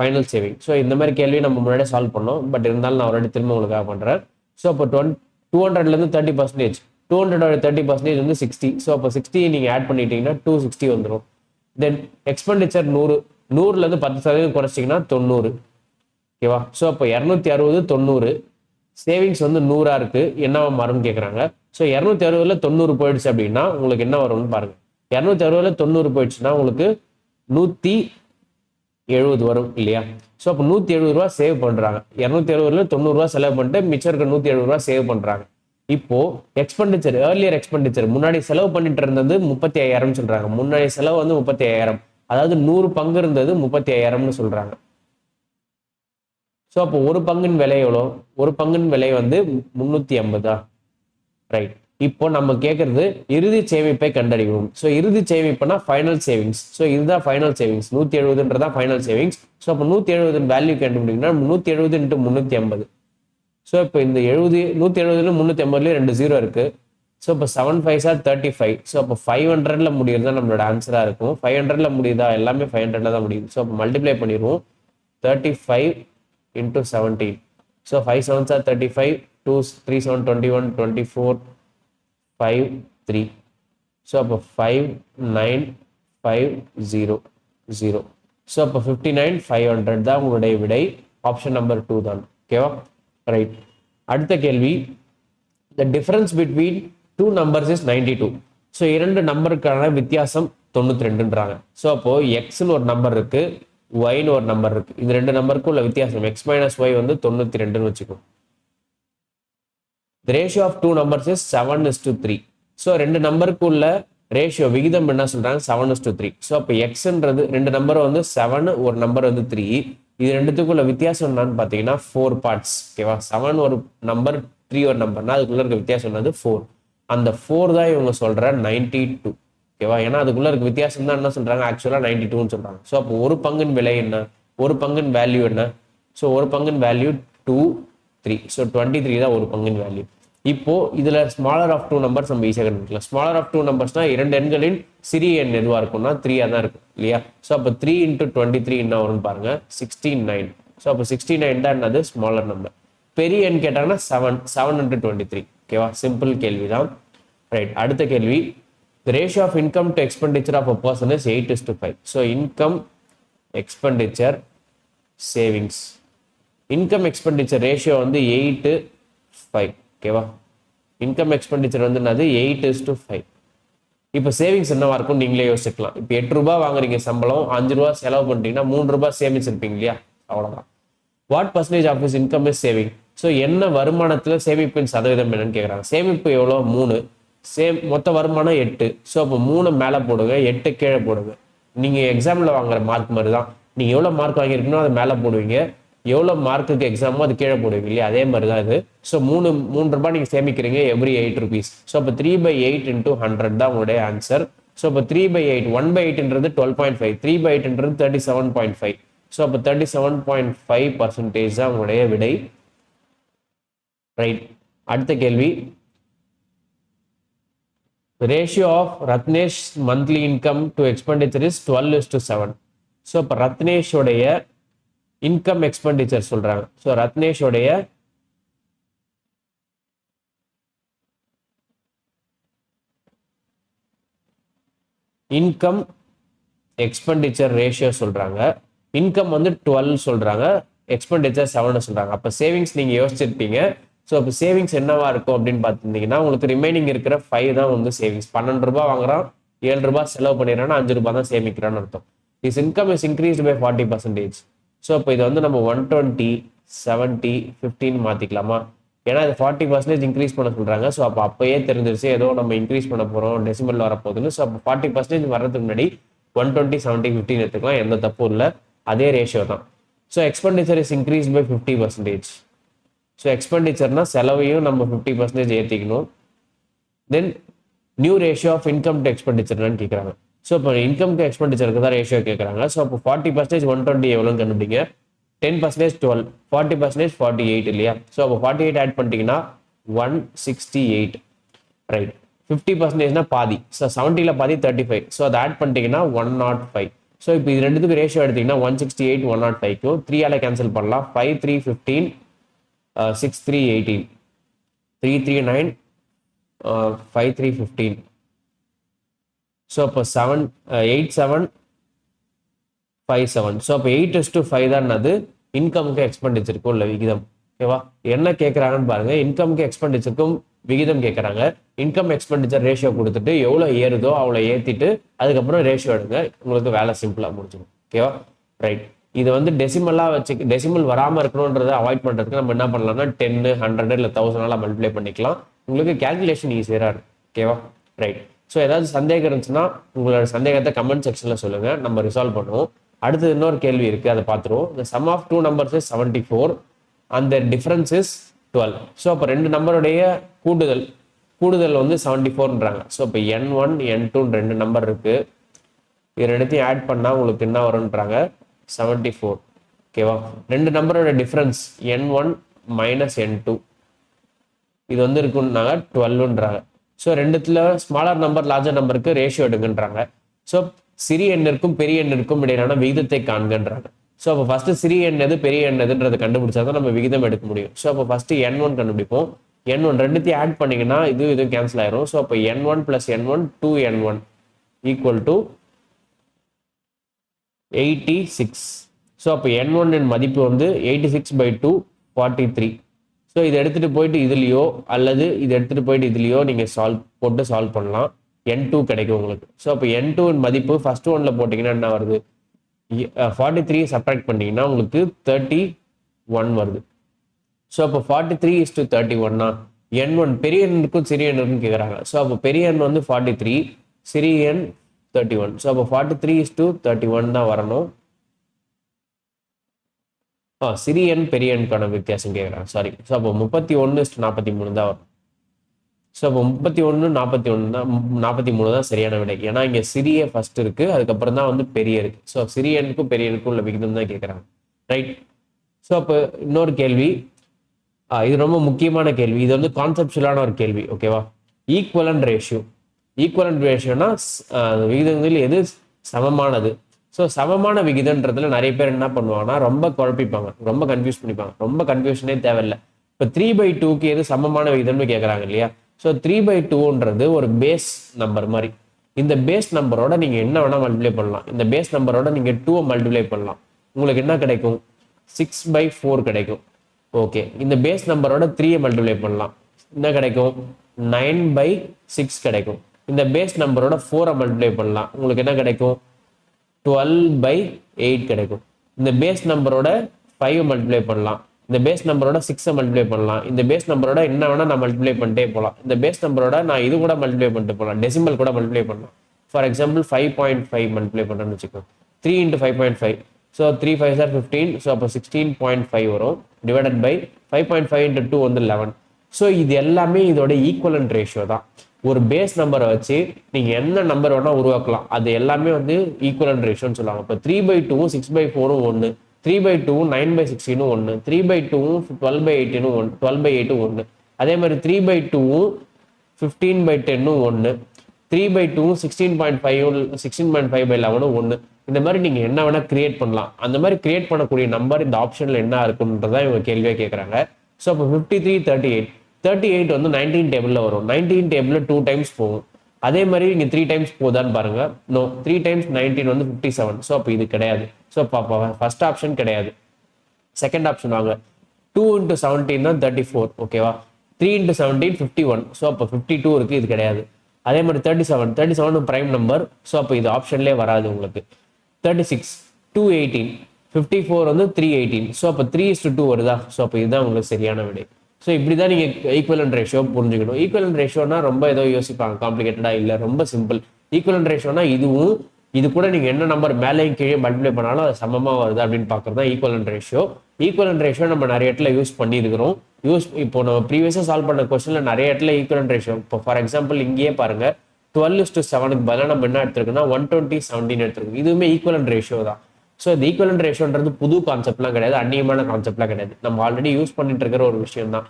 final saving. So இந்த மாதிரி கேள்வி நம்ம முன்னாடியே சால்வ் பண்ணோம், பட் இருந்தாலும் நான் ஆல்ரெடி திரும்ப உங்களுக்காக பண்ணுறேன். ஸோ அப்போ 200லேருந்து 30%, 200 30% வந்து 60. ஸோ அப்போ 60 நீங்கள் ஆட் பண்ணிட்டீங்கன்னா 260 வந்துடும். தென் எக்ஸ்பெண்டிச்சர் 100, 100லேருந்து 10% குறைச்சிங்கன்னா 90. ஓகேவா, ஸோ அப்போ 260 90, சேவிங்ஸ் வந்து 100 இருக்கு, என்னவா மாறும்னு கேட்குறாங்க. ஸோ 260ல் 90 போயிடுச்சு அப்படின்னா உங்களுக்கு என்ன வரும்னு பாருங்க. 260ல் 90 போயிடுச்சுன்னா உங்களுக்கு 170 வரும் இல்லையா. ஸோ அப்போ ₹170 சேவ் பண்ணுறாங்க. 260ல் ₹90 செலவு பண்ணிட்டு மிச்சம் இருக்க ₹170 சேவ் பண்ணுறாங்க. இப்போ எக்ஸ்பெண்டிச்சர், ஏர்லியர் எக்ஸ்பெண்டிச்சர், முன்னாடி செலவு பண்ணிட்டு இருந்தது 35,000 சொல்றாங்க. முன்னாடி செலவு வந்து 35,000, அதாவது 100 பங்கு இருந்தது 35,000ன்னு சொல்றாங்க. ஸோ அப்போ ஒரு பங்கின் விலை எவ்வளோ, ஒரு பங்கின் விலை வந்து 350. ரைட், இப்போ நம்ம கேட்கறது இறுதி சேமிப்பை கண்டறிவோம். ஸோ இறுதி சேமிப்புனா ஃபைனல் சேவிங்ஸ். ஸோ இதுதான் ஃபைனல் சேவிங்ஸ், 170ன்றதான் ஃபைனல் சேவிங்ஸ். ஸோ அப்போ 170 வேல்யூ கண்டுபிடிக்கணும்னா 170 × 350. ஸோ இப்போ இந்த 170 350 2 0 இருக்கு. ஸோ இப்போ 7 5s are 35. ஸோ அப்போ 500ல முடியுது தான் நம்மளோட ஆன்சரா இருக்கும். 500ல முடியுதா, எல்லாமே 500ல தான் முடியுது. ஸோ அப்போ மல்டிப்ளை பண்ணிடுவோம், 35 × 17. So 5 7s are 35, 2 3 7 21 24 5 3. ஸோ அப்போ 5 9 5 0 0. ஸோ அப்போ 59 500 தான் உங்களுடைய விடை. ஆப்ஷன் நம்பர் 2 தான். ஓகேவா, ரைட். அடுத்த கேள்வி, the difference between two numbers is 92. So இரண்டு நம்பருக்கான வித்தியாசம் 92ன்றாங்க. ஸோ அப்போ எக்ஸ்ன்னு ஒரு நம்பர் இருக்கு, ஒய்னு ஒரு நம்பர் இருக்கு. இந்த ரெண்டு நம்பருக்கும் உள்ள வித்தியாசம் x - y வந்து 92ன்னு வச்சுக்கோ. The ratio of two numbers is 7:3. So ரெண்டு நம்பருக்கு உள்ள ரேஷியோ விகிதம் என்ன சொல்றாங்க, 7:3. ஸோ அப்போ எக்ஸ்ன்றது ரெண்டு நம்பர் வந்து 7, ஒரு நம்பர் வந்து 3. இது ரெண்டுத்துக்குள்ள வித்தியாசம் என்னன்னு பார்த்தீங்கன்னா 4 பார்ட்ஸ். ஓகேவா, 7 ஒரு நம்பர், 3 ஒரு நம்பர்னா அதுக்குள்ள இருக்க வித்தியாசம் என்னது 4. அந்த 4 தான் இவங்க சொல்ற 92. ஓகேவா, ஏன்னா அதுக்குள்ள இருக்க வித்தியாசம் தான் என்ன சொல்றாங்க, ஆக்சுவலா 92ன்னு சொல்றாங்க. ஸோ அப்போ ஒரு பங்கின் விலை என்ன, ஒரு பங்கின் வேல்யூ என்ன. ஸோ ஒரு பங்கின் வேல்யூ 2 3. ஸோ 23 தான் ஒரு பங்கின் வேல்யூ. இப்போ இதுல ஸ்மாலர் ஆஃப் 2 நம்பர்ஸ் நம்ம ஈஸியாக கண்டுபிடிக்கலாம். ஸ்மாலர் ஆஃப் 2 நம்பர்ஸ்னா இரண்டு எண்களின் சிறிய எண் எதுவாக இருக்கும்னா 3 தான் இருக்கும் இல்லையா. ஸோ அப்போ 3 × 23 என்ன வரும்னு பாருங்க, 69. ஸோ அப்போ 69 தான் என்னது ஸ்மாலர் நம்பர். பெரிய எண் கேட்டாங்கன்னா 7 × 23. ஓகேவா, சிம்பிள் கேள்வி தான். ரைட், அடுத்த கேள்வி, the ratio of income to expenditure of a person is 8:5. So income expenditure savings, income expenditure ratio வந்து 8:5. ஓகேவா, இன்கம் எக்ஸ்பெண்டிச்சர் வந்து என்னது 8:5. இப்போ சேவிங்ஸ் என்னவா இருக்கும் நீங்களே யோசிக்கலாம். இப்போ 8 ரூபாய் வாங்குறீங்க சம்பளம், 5 ரூபாய் செலவு பண்ணிட்டீங்கன்னா 3 ரூபாய் சேமிச்சிருப்பீங்க இல்லையா? அவ்வளோதான். What percentage of is income is saving? So என்ன வருமானத்தில் சேமிப்பின் சதவீதம் என்னன்னு கேட்குறாங்க. சேமிப்பு எவ்வளோ? 3. மொத்த வருமானம் 8. ஸோ அப்போ 3 மேலே போடுங்க, 8 கீழே போடுங்க. நீங்கள் எக்ஸாமில் வாங்குற மார்க் மாதிரி தான். நீங்கள் எவ்வளோ மார்க் வாங்கியிருக்கீங்களோ அதை மேலே போடுவீங்க, எவ்வளோ மார்க்குக்கு எக்ஸாமோ அது கீழே போடுவீங்க இல்லையா? அதே மாதிரி தான் இது. ஸோ 3 ரூபாய் நீங்கள் சேமிக்கிறீங்க எவ்ரி 8 rupees. ஸோ அப்போ 3/8 into 100 தான் உங்களுடைய ஆன்சர். ஸோ அப்போ 3/8, 1/8ன்றது 12.5, 3/8ன்றது 37.5. ஸோ அப்போ 37.5% தான் உங்களுடைய விடை. ரைட். அடுத்த கேள்வி, ratio of Ratnesh monthly income to expenditure is 12:7. So இப்போ ரத்னேஷோடைய இன்கம் எக்ஸ்பெண்டிச்சர் சொல்றாங்க. ஸோ ரத்னேஷோடைய இன்கம் எக்ஸ்பெண்டிச்சர் ரேஷியோ சொல்றாங்க. இன்கம் வந்து 12 சொல்றாங்க, எக்ஸ்பெண்டிச்சர் 7 சொல்றாங்க. அப்போ சேவிங்ஸ் நீங்க யோசிச்சிருப்பீங்க. ஸோ இப்போ சேவிங்ஸ் என்னவா இருக்கும் அப்படின்னு பார்த்துருந்தீங்கன்னா, உங்களுக்கு ரிமைனிங் இருக்கிற 5 தான் வந்து சேவிங்ஸ். 12 ரூபாய் வாங்குறான், 7 ரூபாய் செலவு பண்ணிடுறான்னா 5 ரூபாய் தான் சேமிக்கிறான்னு அர்த்தம். Is income is increased by 40%. So இப்போ இது வந்து நம்ம 120, 70, 15 மாற்றிக்கலாமா? ஏன்னா இது 40% இன்க்ரீஸ் பண்ண சொல்கிறாங்க. ஸோ அப்போயே தெரிஞ்சிருச்சு ஏதோ நம்ம இன்க்ரீஸ் பண்ண போகிறோம், டெசிமல் வரப்போகுதுன்னு. ஸோ அப்போ 40% வர்றதுக்கு முன்னாடி 120, 70, 15 எடுத்துக்கலாம், எந்த தப்பும் இல்லை, அதே ரேஷியோ தான். So expenditure is increase by 50%. So எக்ஸ்பெண்டிச்சர்னா செலவையும் நம்ம 50% ஏற்றிக்கணும். Then new ratio of income to எக்ஸ்பெண்டிச்சர்னு கேட்குறாங்க. ஸோ இப்போ இன்கம் டு எக்ஸ்பெண்டிச்சருக்கு தான் ரேஷியோ கேட்குறாங்க. ஸோ அப்போ 40% 120 எவ்வளோன்னு கண்டுபிடிங்க. 10% 12, 40% 48 இல்லையா? ஸோ அப்போ 48 ஆட் பண்ணிட்டீங்கன்னா 168. ரைட். 50%னா பாதி. ஸோ 70ல் பாதி 35. ஸோ அதை ஆட் பண்ணிட்டீங்கன்னா 105. ஸோ இப்போ இது ரெண்டுத்துக்கு ரேஷியோ எடுத்தீங்கன்னா 168, 105க்கும் 3ஆல் கேன்சல் பண்ணலாம். 5, 3, 15, 6, 3, 18, 3, 3, 9, 5, 3, 15. ஸோ அப்போ 7, 8, 7, 5, 7. ஸோ அப்போ 8:5 தான் அது இன்கமுக்கு எக்ஸ்பெண்டிச்சருக்கும் உள்ள விகிதம். ஓகேவா? என்ன கேட்குறாங்கன்னு பாருங்க. இன்கமுக்கு எக்ஸ்பெண்டிச்சருக்கும் விகிதம் கேட்குறாங்க. இன்கம் எக்ஸ்பெண்டிச்சர் ரேஷியோ கொடுத்துட்டு எவ்வளோ ஏறுதோ அவ்வளோ ஏற்றிட்டு அதுக்கப்புறம் ரேஷியோ எடுங்க. உங்களுக்கு வேலை சிம்பிளாக முடிஞ்சிடும். ஓகேவா? ரைட். இது வந்து டெசிமலாக வச்சு டெசிமல் வராமல் இருக்கணுன்றதை அவாய்ட் பண்ணுறதுக்கு நம்ம என்ன பண்ணலாம்னா 10, 100 இல்லை 1000 மல்டிப்ளை பண்ணிக்கலாம். உங்களுக்கு கேல்குலேஷன் ஈஸியாக இருக்கும். ஓகேவா? ரைட். ஸோ ஏதாவது சந்தேகம் இருந்துச்சுன்னா உங்களோட சந்தேகத்தை கமெண்ட் செக்ஷனில் சொல்லுங்கள், நம்ம ரிசால்வ் பண்ணுவோம். அடுத்தது இன்னொரு கேள்வி இருக்குது, அதை பார்த்துருவோம். The sum of two numbers is 74 and the difference is 12. So அப்போ ரெண்டு நம்பருடைய கூடுதல் வந்து 74ன்றாங்க. ஸோ இப்போ N1, N2 ரெண்டு நம்பர் இருக்குது. இது ரெண்டுத்தையும் ஆட் பண்ணால் உங்களுக்கு என்ன வரும்ன்றாங்க? 74. ஓகேவா? ரெண்டு நம்பரோட டிஃப்ரென்ஸ் N1 மைனஸ் N2 இது வந்து இருக்குன்னாங்க 12ன்றாங்க. ஸோ ரெண்டுத்துல ஸ்மாலர் நம்பர் லார்ஜர் நம்பருக்கு ரேஷியோ எடுங்கன்றாங்க. ஸோ சிறிய எண்ணிற்கும் பெரிய எண்ணிற்கும் இடையிலான விகிதத்தை காண்கன்றாங்க. ஸோ அப்போ ஃபர்ஸ்ட் சிறிய எண் எது பெரிய எண் எதுன்றதை கண்டுபிடிச்சா தான் நம்ம விகிதம் எடுக்க முடியும். ஸோ அப்போ ஃபர்ஸ்ட் N1 கண்டுபிடிப்போம். N1 ரெண்டுத்தையும் ஆட் பண்ணீங்கன்னா இது கேன்சல் ஆயிரும். ஸோ அப்போ N1 + N1 2N1 equal to 86. So அப்போ N1 இன் மதிப்பு வந்து 86/2 43. ஸோ இதை எடுத்துகிட்டு போயிட்டு இதுலேயோ அல்லது இதை எடுத்துகிட்டு போயிட்டு இதுலேயோ நீங்கள் சால்வ் பண்ணலாம். N2 கிடைக்கும் உங்களுக்கு. ஸோ அப்போ N2 இன் மதிப்பு ஃபர்ஸ்ட் ஒன்ல போட்டிங்கன்னா என்ன வருது? 43 சப்ராக்ட் பண்ணிங்கன்னா உங்களுக்கு 31 வருது. ஸோ அப்போ 43:31னா N1 பெரிய எண்ணுக்கும் சிறிய எண்ணுக்கும் கேட்குறாங்க. ஸோ அப்போ பெரிய எண் வந்து 43, சிறிய எண் 31. ஸோ அப்போ 43:31 தான் வரணும். சிறிய எண் பெரிய எண்ணுக்கான வித்தியாசம் கேட்குறாங்க, சாரி. ஸோ அப்போ 31:43 தான் வரும். ஸோ அப்போ 31:41 தான் 43 தான் சரியான விடை. ஏன்னா இங்கே சிறிய ஃபர்ஸ்ட் இருக்கு, அதுக்கப்புறம் தான் வந்து பெரிய இருக்கு. ஸோ சிறிய எண்ணுக்கும் பெரிய எண்ணுக்கும் உள்ள விகிதம் தான் கேட்குறாங்க. ரைட். ஸோ அப்போ இன்னொரு கேள்வி, இது ரொம்ப முக்கியமான கேள்வி. இது வந்து கான்செப்சுவலான ஒரு கேள்வி. ஓகேவா? ஈக்குவலன்ட் ரேஷியோனா விகிதங்களில் எது சமமானது. ஸோ சமமான விகிதன்றதுல நிறைய பேர் என்ன பண்ணுவாங்கன்னா ரொம்ப குழப்பிப்பாங்க, ரொம்ப கன்ஃபியூஸ் பண்ணிப்பாங்க. ரொம்ப கன்ஃபியூஷனே தேவையில்லை. இப்போ 3/2க்கு எது சமமான விகிதம்னு கேட்குறாங்க இல்லையா? ஸோ 3/2ன்றது ஒரு பேஸ் நம்பர் மாதிரி. இந்த பேஸ் நம்பரோட நீங்கள் என்ன வேணால் மல்டிப்ளை பண்ணலாம். இந்த பேஸ் நம்பரோட நீங்கள் 2 மல்டிப்ளை பண்ணலாம். உங்களுக்கு என்ன கிடைக்கும்? 6/4 கிடைக்கும். ஓகே. இந்த பேஸ் நம்பரோட 3 மல்டிப்ளை பண்ணலாம். என்ன கிடைக்கும்? 9/6 கிடைக்கும். இந்த பேஸ் நம்பரோட 4 மல்டிப்ளை பண்ணலாம், உங்களுக்கு என்ன கிடைக்கும்? 12/8 கிடைக்கும். இந்த பேஸ் நம்பரோட 5 மல்டிப்ளை பண்ணலாம், இந்த பேஸ் நம்பரோட 6 மல்டிப்ளை பண்ணலாம், இந்த பேஸ் நம்பரோட என்ன வேணா நான் மல்டிப்ளை பண்ணிட்டே போகலாம். இந்த பேஸ் நம்பரோட நான் இது கூட மல்டிப்ளை பண்ணிட்டு போகலாம், டெசிமல் கூட மல்டிப்ளை பண்ணலாம். ஃபார் எக்ஸாம்பிள் 5.5 மல்டிப்ளை பண்ணுறேன்னு வச்சுக்கோ, 3 × 5.5. So 3 5s are 15. ஸோ அப்போ 16.5 வரும், டிவைடட் பை 5.5 × 2 வந்து 11. ஸோ இது எல்லாமே இதோட ஈக்குவலன்ட் ரேஷியோ தான். ஒரு பேஸ் நம்பரை வச்சு நீங்க என்ன நம்பர் வேணா உருவாக்கலாம், அது எல்லாமே வந்து ஈக்குவலன்ட் ரேஷியோன்னு சொல்லுவாங்க. இப்போ 3/2 6/4 ஒன்று, 3/2 9/16 ஒன்று, 3/2 12/18 ஒன்று, 12/8 ஒன்று. அதே மாதிரி 3/2 15/10 ஒன்று, 3/2 16.5/11 ஒன்று. இந்த மாதிரி நீங்க என்ன வேணா கிரியேட் பண்ணலாம். அந்த மாதிரி கிரியேட் பண்ணக்கூடிய நம்பர் இந்த ஆப்ஷன்ல என்ன இருக்குன்றதான் இவங்க கேள்வியா கேட்கறாங்க. ஸோ அப்போ 53 38 38 வந்து 19 டேபிள்ல வரும், 19 டேபிள்ல 2 டைம்ஸ் போகும். அதே மாதிரி இங்க 3 டைம்ஸ் போதான்னு பாருங்க, நோ, 3 டைம்ஸ் 19 வந்து 57. ஸோ அப்போ இது கிடையாது. ஸோ ஃபர்ஸ்ட் ஆப்ஷன் கிடையாது. செகண்ட் ஆப்ஷன் வாங்க, 2 × 17 தான் 34, ஓகேவா? 3 × 17 51. ஸோ அப்போ 52 இருக்கு, இது கிடையாது. அதே மாதிரி 37 பிரைம் நம்பர். ஸோ அப்போ இது ஆப்ஷன்லேயே வராது உங்களுக்கு. 36 218, 54 வந்து 318. ஸோ அப்போ 3:2 வருதா? ஸோ அப்போ இதுதான் உங்களுக்கு சரியான விடை. ஸோ இப்படி தான் நீங்கள் ஈக்குவலன்ட் ரேஷியோ புரிஞ்சுக்கணும். ஈக்குவலன்ட் ரேஷியோனா ரொம்ப ஏதோ யோசிப்பாங்க, காம்ப்ளிகேட்டடாக இல்லை, ரொம்ப சிம்பிள். ஈக்குவலன்ட் ரேஷியோனா இதுவும் இது கூட நீங்கள் என்ன நம்பர் மேலேயும் கீழே மல்டிப்ளை பண்ணாலும் அது சமமாக வருது அப்படின்னு பார்க்குறது தான் ஈக்குவலன்ட் ரேஷியோ. ஈக்குவலன்ட் ரேஷியோ நம்ம நிறைய இடத்துல யூஸ் பண்ணியிருக்கிறோம். இப்போ நம்ம ப்ரீவியஸாக சால்வ் பண்ண கொஸ்டினில் நிறைய இடத்துல ஈக்குவலன்ட் ரேஷியோ. இப்போ ஃபார் எக்ஸாம்பிள் இங்கேயே பாருங்க, 12:7 பதிலாக நம்ம என்ன எடுத்துருக்கோம்னா 120:17 எடுத்துருக்கோம். இதுவுமே ஈக்குவலன்ட் ரேஷியோ தான். ஸோ இந்த ஈக்குவலன்ட் ரேஷியோன்றது புது கான்செப்ட்லாம் கிடையாது, அந்நியமான கான்செப்ட்லாம் கிடையாது, நம்ம ஆல்ரெடி யூஸ் பண்ணிட்டு இருக்கிற ஒரு விஷயம் தான்,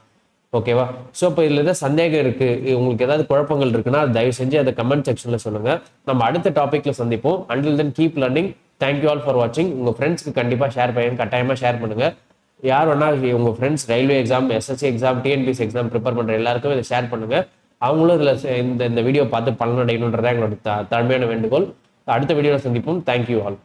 ஓகேவா? ஸோ இப்போ இதில் ஏதாவது சந்தேகம் இருக்கு, உங்களுக்கு ஏதாவது குழப்பங்கள் இருக்குன்னா தயவு செஞ்சு அதை கமெண்ட் செக்ஷன்ல சொல்லுங்க. நம்ம அடுத்த டாபிக்ல சந்திப்போம். Until then keep learning. Thank you all for வாட்சிங். உங்க ஃப்ரெண்ட்ஸ்க்கு கண்டிப்பாக ஷேர் பண்ணுங்க, கட்டாயமாக ஷேர் பண்ணுங்க. யார் வேணா உங்க friends railway exam, SSC exam, TNPSC exam prepare பண்ற எல்லாருக்கும் இதை ஷேர் பண்ணுங்க. அவங்களும் இதில் இந்த வீடியோ பார்த்து பலனடையணுன்றதா எங்களோட தாழ்மையான வேண்டுகோள். அடுத்த வீடியோவில் சந்திப்போம். Thank you all.